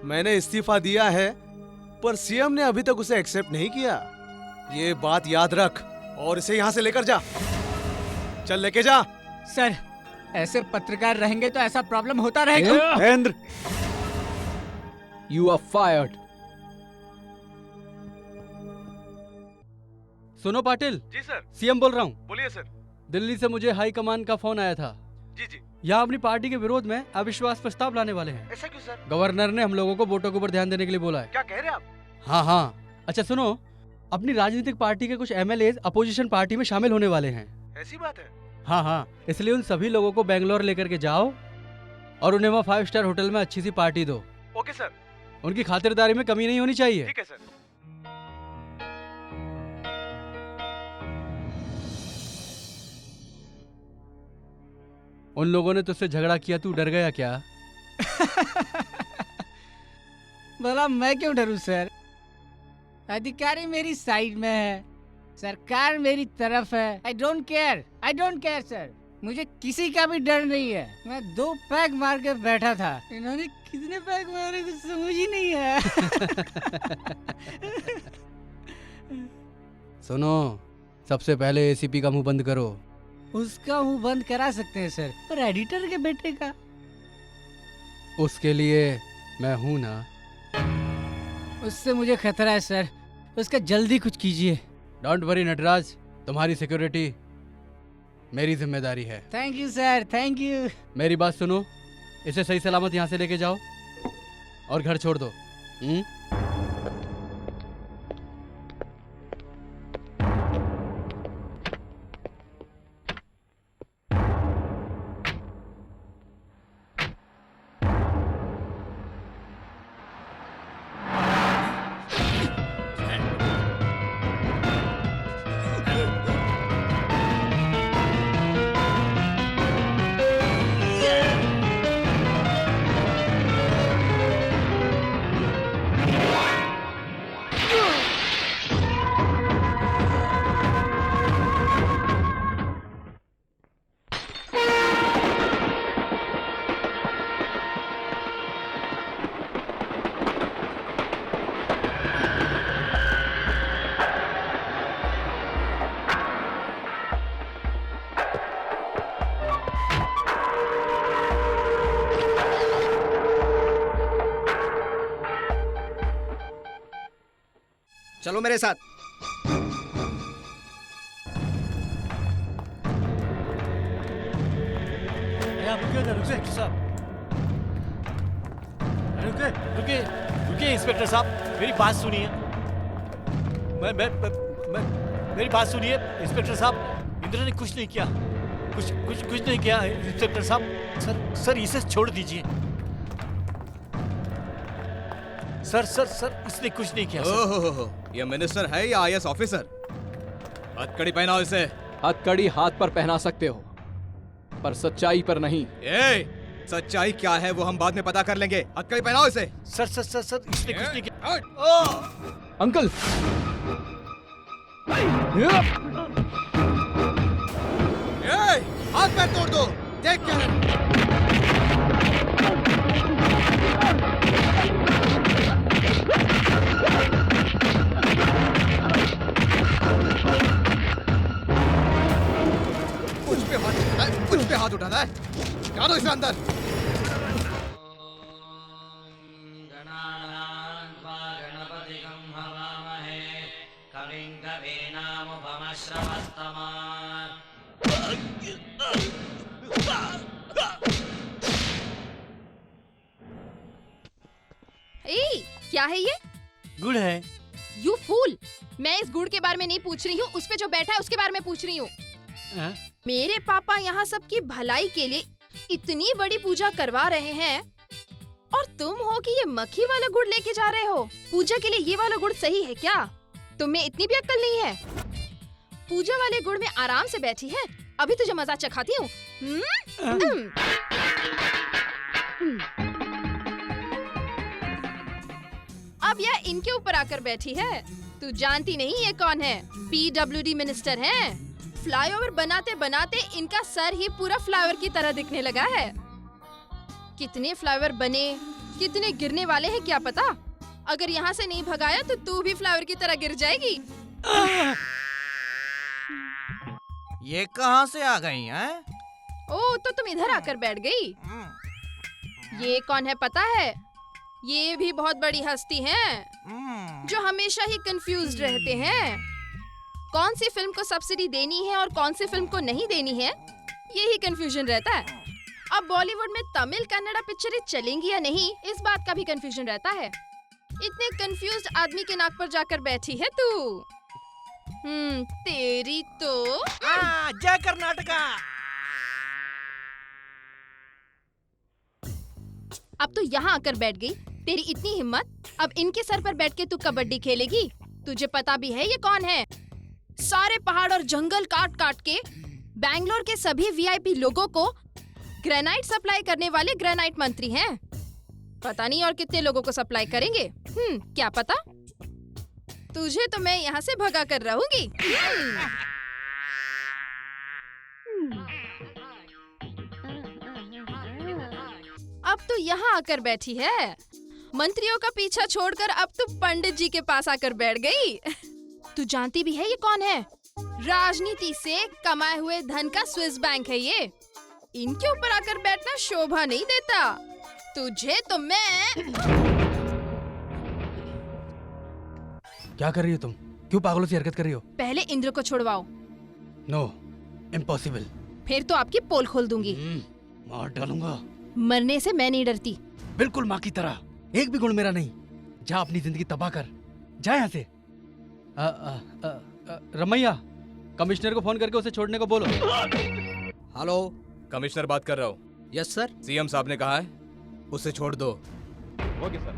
मैंने इस्तीफा दिया है, पर सीएम ने अभी तक उसे एक्सेप्ट नहीं किया। ये बात याद रख और इसे यहाँ से लेकर जा। चल लेके जा। सर, ऐसे पत्रकार रहेंगे तो ऐसा प्रॉब्लम होता रहेगा। Mahendra, you are fired. सुनो पाटिल। जी सर। सीएम बोल रहा हूँ। बोलिए सर। दिल्ली से मुझे हाई कमान का फोन आया था। जी जी। यहाँ अपनी पार्टी के विरोध में अविश्वास प्रस्ताव लाने वाले हैं। ऐसा क्यों सर? गवर्नर ने हम लोगों को वोटों के ऊपर ध्यान देने के लिए बोला है। क्या कह रहे हैं आप? हाँ हाँ। अच्छा सुनो, अपनी राजनीतिक पार्टी के कुछ एमएलए अपोजिशन पार्टी में शामिल होने वाले हैं। ऐसी बात है? हाँ हाँ, इसलिए उन सभी लोगों को बेंगलोर लेकर के जाओ और उन्हें वहाँ 5 स्टार होटल में अच्छी सी पार्टी दो। Okay sir. उनकी खातिरदारी में कमी नहीं होनी चाहिए। ठीक है सर। उन लोगों ने तुझसे झगड़ा किया, तू डर गया क्या? बोला, मैं क्यों डरूं सर? अधिकारी मेरी साइड में है, सरकार मेरी तरफ है। I don't care sir. मुझे किसी का भी डर नहीं है। मैं 2 पैग मार के बैठा था, इन्होंने कितने पैग मारे कुछ समझ ही नहीं है। सुनो, सबसे पहले एसीपी का मुंह बंद करो। उसका मुंह बंद करा सकते हैं सर, पर एडिटर के बेटे का? उसके लिए मैं हूं ना। उससे मुझे खतरा है सर, उसका जल्दी कुछ कीजिए। डोंट वरी नटराज, तुम्हारी सिक्योरिटी मेरी जिम्मेदारी है। Thank you sir, thank you. मेरी बात सुनो, इसे सही सलामत यहाँ से लेके जाओ और घर छोड़ दो। चलो मेरे साथ। अरे आप रुकिए ना, रुकिए साहब, रुकिए रुकिए रुकिए इंस्पेक्टर साहब, मेरी बात सुनिए। मैं मेरी बात सुनिए इंस्पेक्टर साहब, इंद्र ने कुछ नहीं किया, कुछ नहीं किया इंस्पेक्टर साहब। सर इसे छोड़ दीजिए। सर इसने कुछ नहीं किया। ओहो, ये मिनिस्टर है या IAS ऑफिसर? हथकड़ी पहनाओ इसे। हथकड़ी हाथ पर पहना सकते हो, पर सच्चाई पर नहीं। सच्चाई क्या है वो हम बाद में पता कर लेंगे। हथकड़ी पहनाओ इसे। सर इसने कुछ नहीं किया। अंकल हाथ पैर तोड़ दो, देख क्या है। कुछ पे हाथ उठाता है, क्या दो इसे अंदर। क्या है ये? गुड़ है। यू फूल, मैं इस गुड़ के बारे में नहीं पूछ रही हूँ, उस पे जो बैठा है उसके बारे में पूछ रही हूँ। मेरे पापा यहाँ सबकी भलाई के लिए इतनी बड़ी पूजा करवा रहे हैं और तुम हो कि ये मक्खी वाला गुड़ लेके जा रहे हो। पूजा के लिए ये वाला गुड़ सही है क्या? तुम्हें इतनी भी अक्ल नहीं है? पूजा वाले गुड़ में आराम से बैठी है, अभी तुझे मजा चखाती हूँ। अब यह इनके ऊपर आकर बैठी है। तू जानती नहीं ये कौन है? PWD मिनिस्टर हैं। फ्लाईओवर बनाते बनाते इनका सर ही पूरा फ्लाईओवर की तरह दिखने लगा है। कितने फ्लाईओवर बने, कितने गिरने वाले हैं क्या पता। अगर यहाँ से नहीं भगाया तो तू भी फ्लाईओवर की तरह गिर जाएगी। ये कहाँ से आ गई हैं? ओ, तो तुम इधर आकर बैठ गई। ये कौन है पता है? ये भी बहुत बड़ी हस्ती हैं, जो हमेशा ही कंफ्यूज्ड रहते हैं। कौन सी फिल्म को सब्सिडी देनी है और कौन सी फिल्म को नहीं देनी है, यही कंफ्यूजन रहता है। अब बॉलीवुड में तमिल कन्नड़ा पिक्चरें चलेंगी या नहीं, इस बात का भी कंफ्यूजन रहता है। इतने कंफ्यूज्ड आदमी के नाक पर जाकर बैठी है तू। तेरी तो जय कर्नाटका। अब तो यहाँ आकर बैठ गई। तेरी इतनी हिम्मत, अब इनके सर पर बैठ के तू कबड्डी खेलेगी? तुझे पता भी है ये कौन है? सारे पहाड़ और जंगल काट काट के बैंगलोर के सभी VIP लोगों को ग्रेनाइट सप्लाई करने वाले ग्रेनाइट मंत्री हैं। पता नहीं और कितने लोगों को सप्लाई करेंगे। क्या पता। तुझे तो मैं यहाँ से भगा कर रहूंगी। अब तो यहाँ आकर बैठी है। मंत्रियों का पीछा छोड़कर अब तो पंडित जी के पास आकर बैठ गई। तू जानती भी है ये कौन है? राजनीति से कमाए हुए धन का स्विस बैंक है ये। इनके ऊपर आकर बैठना शोभा नहीं देता। तुझे तो मैं। क्या कर रही हो तुम? क्यों पागलों सी हरकत कर रही हो? पहले इंद्र को छुड़वाओ। No, impossible. फिर तो आपकी पोल खोल दूंगी। मार डालूंगा। मरने से मैं नहीं डरती। बिल्कुल माँ की तरह। एक भी गुण मेरा नहीं। जा अपनी जिंदगी तबाह कर। जा यहाँ से। रमैया, कमिश्नर को फोन करके उसे छोड़ने को बोलो। हेलो, कमिश्नर बात कर रहा हूँ। Yes sir. CM साहब ने कहा है उसे छोड़ दो। Okay sir.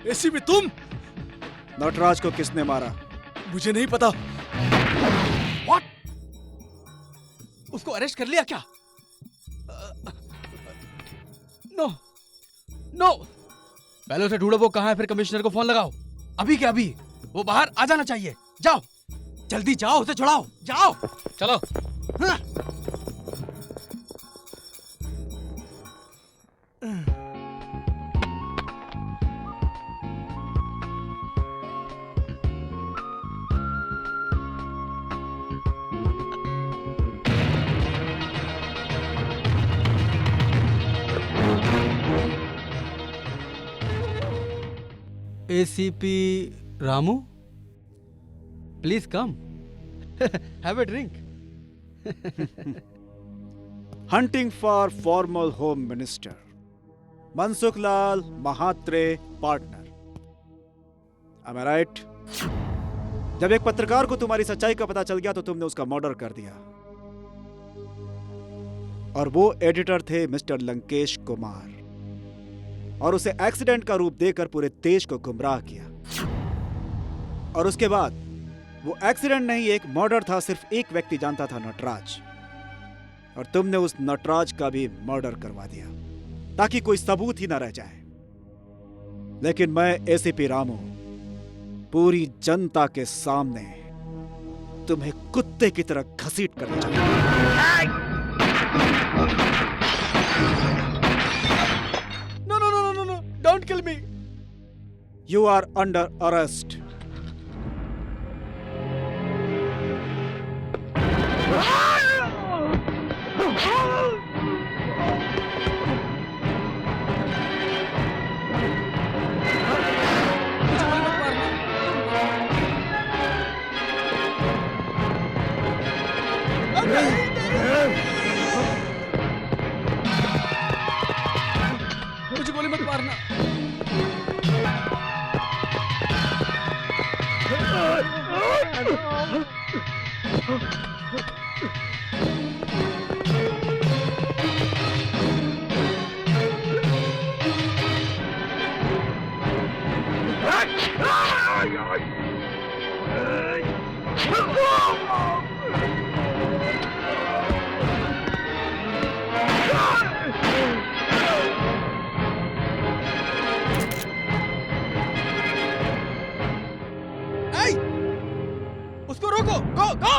एसीपी तुम? नटराज को किसने मारा? मुझे नहीं पता। What? उसको अरेस्ट कर लिया क्या? नो नो, पहले उसे ढूंढो वो कहाँ है, फिर कमिश्नर को फोन लगाओ। अभी क्या अभी? वो बाहर आ जाना चाहिए। जाओ, जल्दी जाओ, उसे छुड़ाओ। जाओ, चलो। हाँ। ACP Ramu? Please come have a drink. Hunting for former Home Minister Mansukh Lal Mahatre partner. Am I right? जब एक पत्रकार को तुम्हारी सच्चाई का पता चल गया तो तुमने उसका मर्डर कर दिया, और वो एडिटर थे मिस्टर लंकेश कुमार, और उसे एक्सीडेंट का रूप देकर पूरे देश को गुमराह किया। और उसके बाद वो एक्सीडेंट नहीं, एक मर्डर था। सिर्फ एक व्यक्ति जानता था, नटराज, और तुमने उस नटराज का भी मर्डर करवा दिया ताकि कोई सबूत ही ना रह जाए। लेकिन मैं एसीपी रामू पूरी जनता के सामने तुम्हें कुत्ते की तरह घसीट कर ले जाऊंगा। No, don't kill me. You are under arrest. मुझे गोली मत मारना। उसको रोको, गो गो।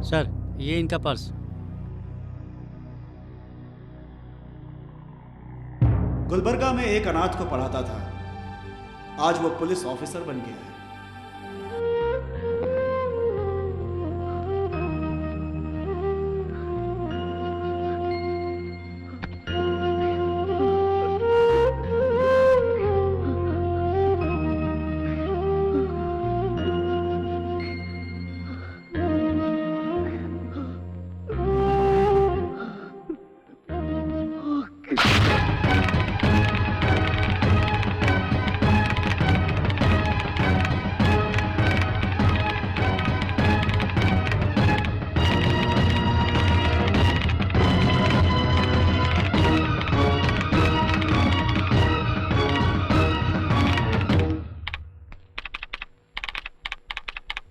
सर, ये इनका पर्स। गुलबर्गा में एक अनाथ को पढ़ाता था, आज वो पुलिस ऑफिसर बन गया है।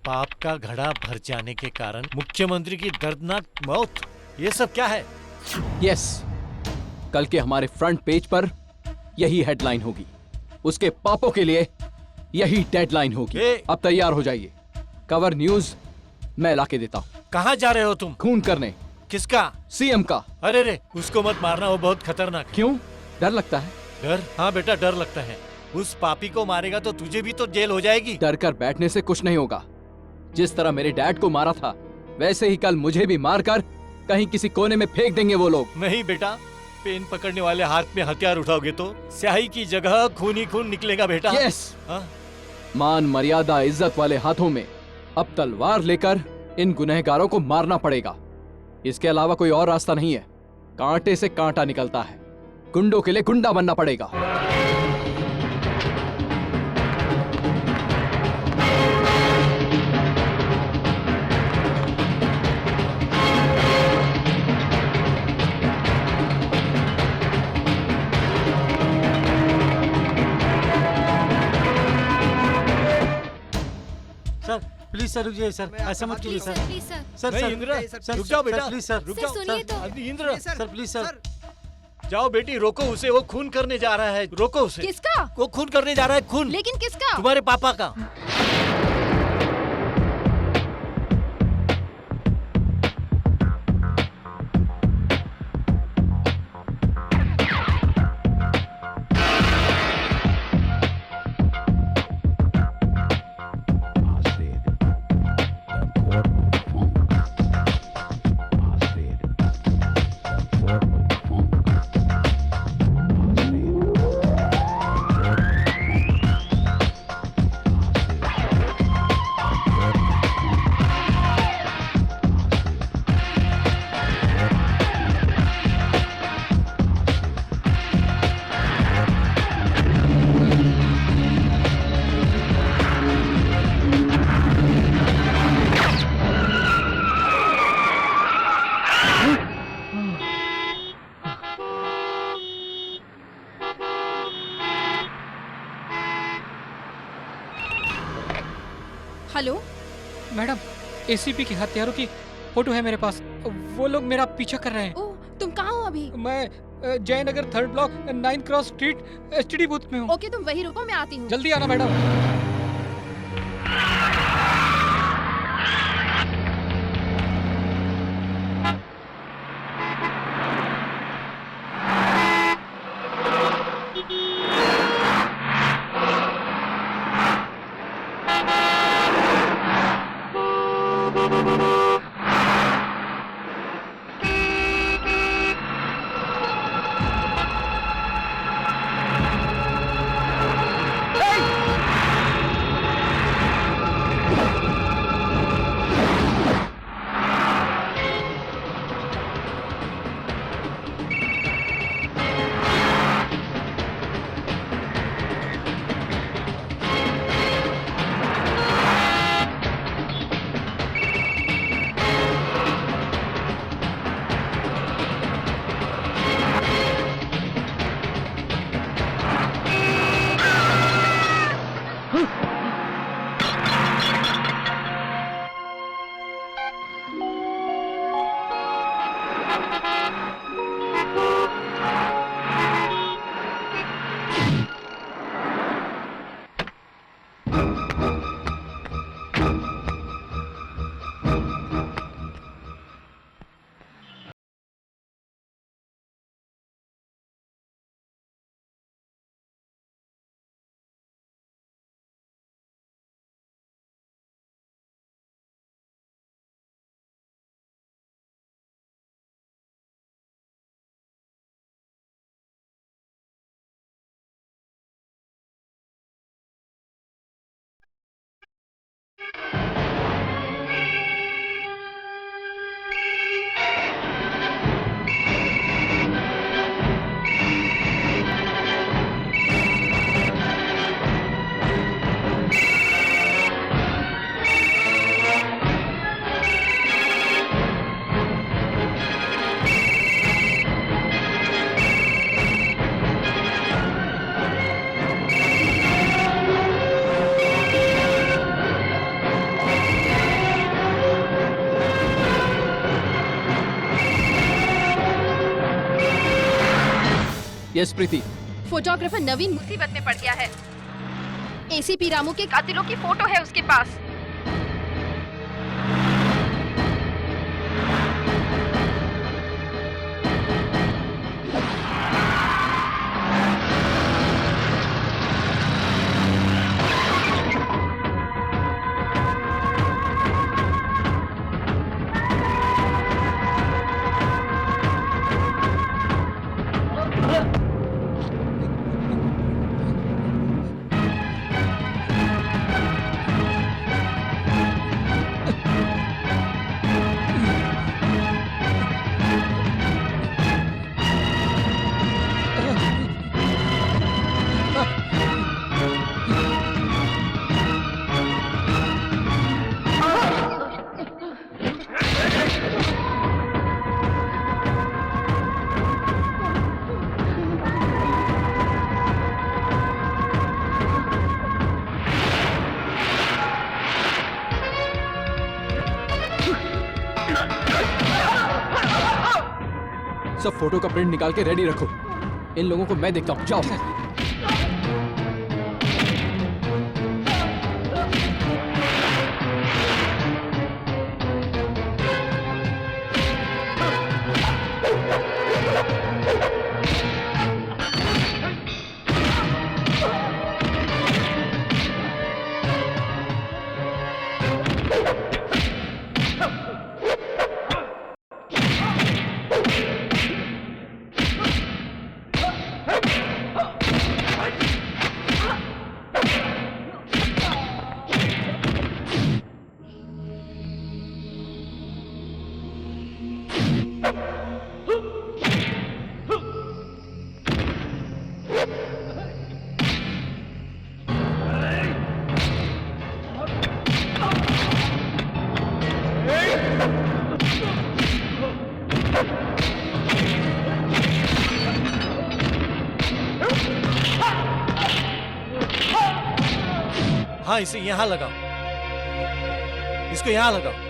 पाप का घड़ा भर जाने के कारण मुख्यमंत्री की दर्दनाक मौत, ये सब क्या है? यस, कल के हमारे फ्रंट पेज पर यही हेडलाइन होगी। उसके पापों के लिए यही डेडलाइन होगी। अब तैयार हो जाइए, कवर न्यूज मैं लाके देता हूँ। कहाँ जा रहे हो तुम? खून करने। किसका? सीएम का। अरे रे, उसको मत मारना, वो बहुत खतरनाक है। क्यों? डर लगता है? डर? हाँ बेटा, डर लगता है। उस पापी को मारेगा तो तुझे भी तो जेल हो जाएगी। डर कर बैठने से कुछ नहीं होगा। जिस तरह मेरे डैड को मारा था, वैसे ही कल मुझे भी मारकर कहीं किसी कोने में फेंक देंगे वो लोग। नहीं बेटा, पेन पकड़ने वाले हाथ में हथियार उठाओगे तो स्याही की जगह खून ही खून निकलेगा बेटा। यस। मान मर्यादा इज्जत वाले हाथों में अब तलवार लेकर इन गुनहगारों को मारना पड़ेगा। इसके अलावा कोई और रास्ता नहीं है। कांटे से कांटा निकलता है, गुंडों के लिए गुंडा बनना पड़ेगा। प्लीज सर रुक जाइए सर, ऐसा मत कीजिए सर। सर नहीं, इंद्र, सर रुक जाओ बेटा, प्लीज सर, रुक जाओ। सुनिए तो। अरे इंद्र, सर प्लीज सर। जाओ बेटी, रोको उसे, वो खून करने जा रहा है, रोको उसे। किसका? वो खून करने जा रहा है, खून। लेकिन किसका? तुम्हारे पापा का। हेलो मैडम, एसीपी के हत्यारों की फोटो है मेरे पास। वो लोग मेरा पीछा कर रहे हैं। ओह, तुम कहाँ हो अभी? मैं Jaynagar 3rd block 9 cross street STD booth में हूँ। ओके, तुम वहीं रुको, मैं आती हूँ। जल्दी आना मैडम। यस प्रीति। फोटोग्राफर नवीन मुसीबत में पड़ गया है। एसीपी रामू के कातिलों की फोटो है उसके पास। सब फोटो का प्रिंट निकाल के रेडी रखो। इन लोगों को मैं देखता हूँ, जाओ। हाँ, इसे यहाँ लगाओ। इसको यहाँ लगाओ।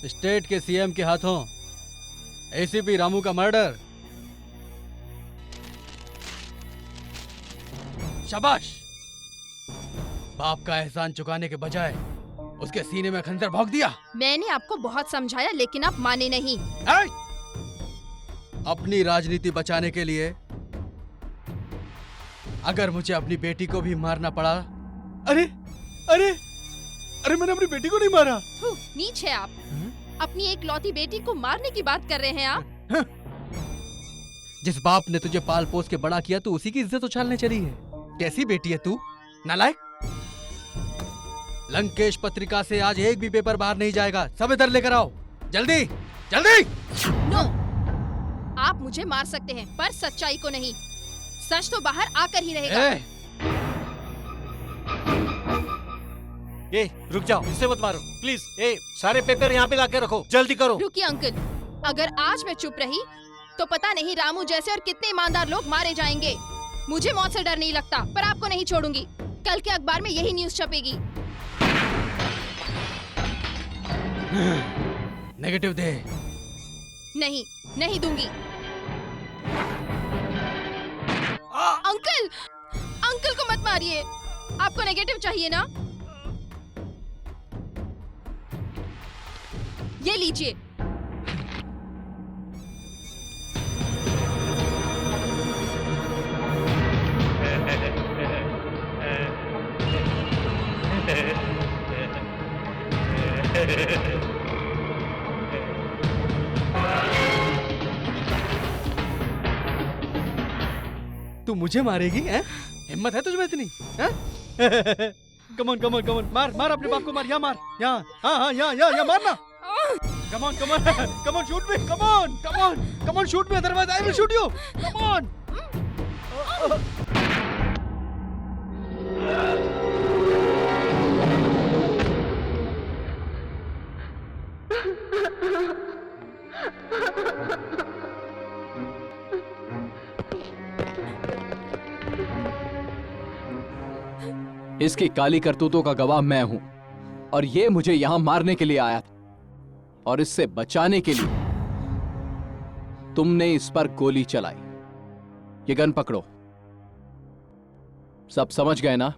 स्टेट के सीएम के हाथों एसीपी रामू का मर्डर। शाबाश। बाप का एहसान चुकाने के बजाय उसके सीने में खंजर भोंक दिया। मैंने आपको बहुत समझाया लेकिन आप माने नहीं। अपनी राजनीति बचाने के लिए अगर मुझे अपनी बेटी को भी मारना पड़ा। अरे अरे अरे मैंने अपनी बेटी को नहीं मारा। नीच है आप। अपनी एक लौती बेटी को मारने की बात कर रहे हैं आप। जिस बाप ने तुझे पाल पोस के बड़ा किया तू उसी की इज्जत उछालने चली है। कैसी बेटी है तू, नालायक। लंकेश पत्रिका से आज एक भी पेपर बाहर नहीं जाएगा। सब इधर लेकर आओ, जल्दी जल्दी। नो, आप मुझे मार सकते हैं पर सच्चाई को नहीं। सच तो बाहर आकर ही रहेगा। ए रुक जाओ, इसे मत मारो प्लीज। ए सारे पेपर यहाँ पे लाके रखो, जल्दी करो। रुकिए अंकल, अगर आज मैं चुप रही तो पता नहीं रामू जैसे और कितने ईमानदार लोग मारे जाएंगे। मुझे मौत से डर नहीं लगता, पर आपको नहीं छोड़ूंगी। कल के अखबार में यही न्यूज़ छपेगी। नेगेटिव दे। नहीं, नहीं दूंगी। अंकल, अंकल को मत मारिए। आपको नेगेटिव चाहिए ना? ये लीजिए। तू मुझे मारेगी हैं? हिम्मत है तुझमें इतनी? कमॉन कमॉन कमॉन, मार मार अपने बाप को, मार। यहाँ मार, यहाँ। हाँ हाँ यहाँ मारना। Come on come on come on, shoot me. Come on come on come on, shoot me, otherwise I will shoot you. Come on. इसकी काली करतूतों का गवाह मैं हूं, और ये मुझे यहां मारने के लिए आया था, और इससे बचाने के लिए तुमने इस पर गोली चलाई। ये गन पकड़ो। सब समझ गए ना?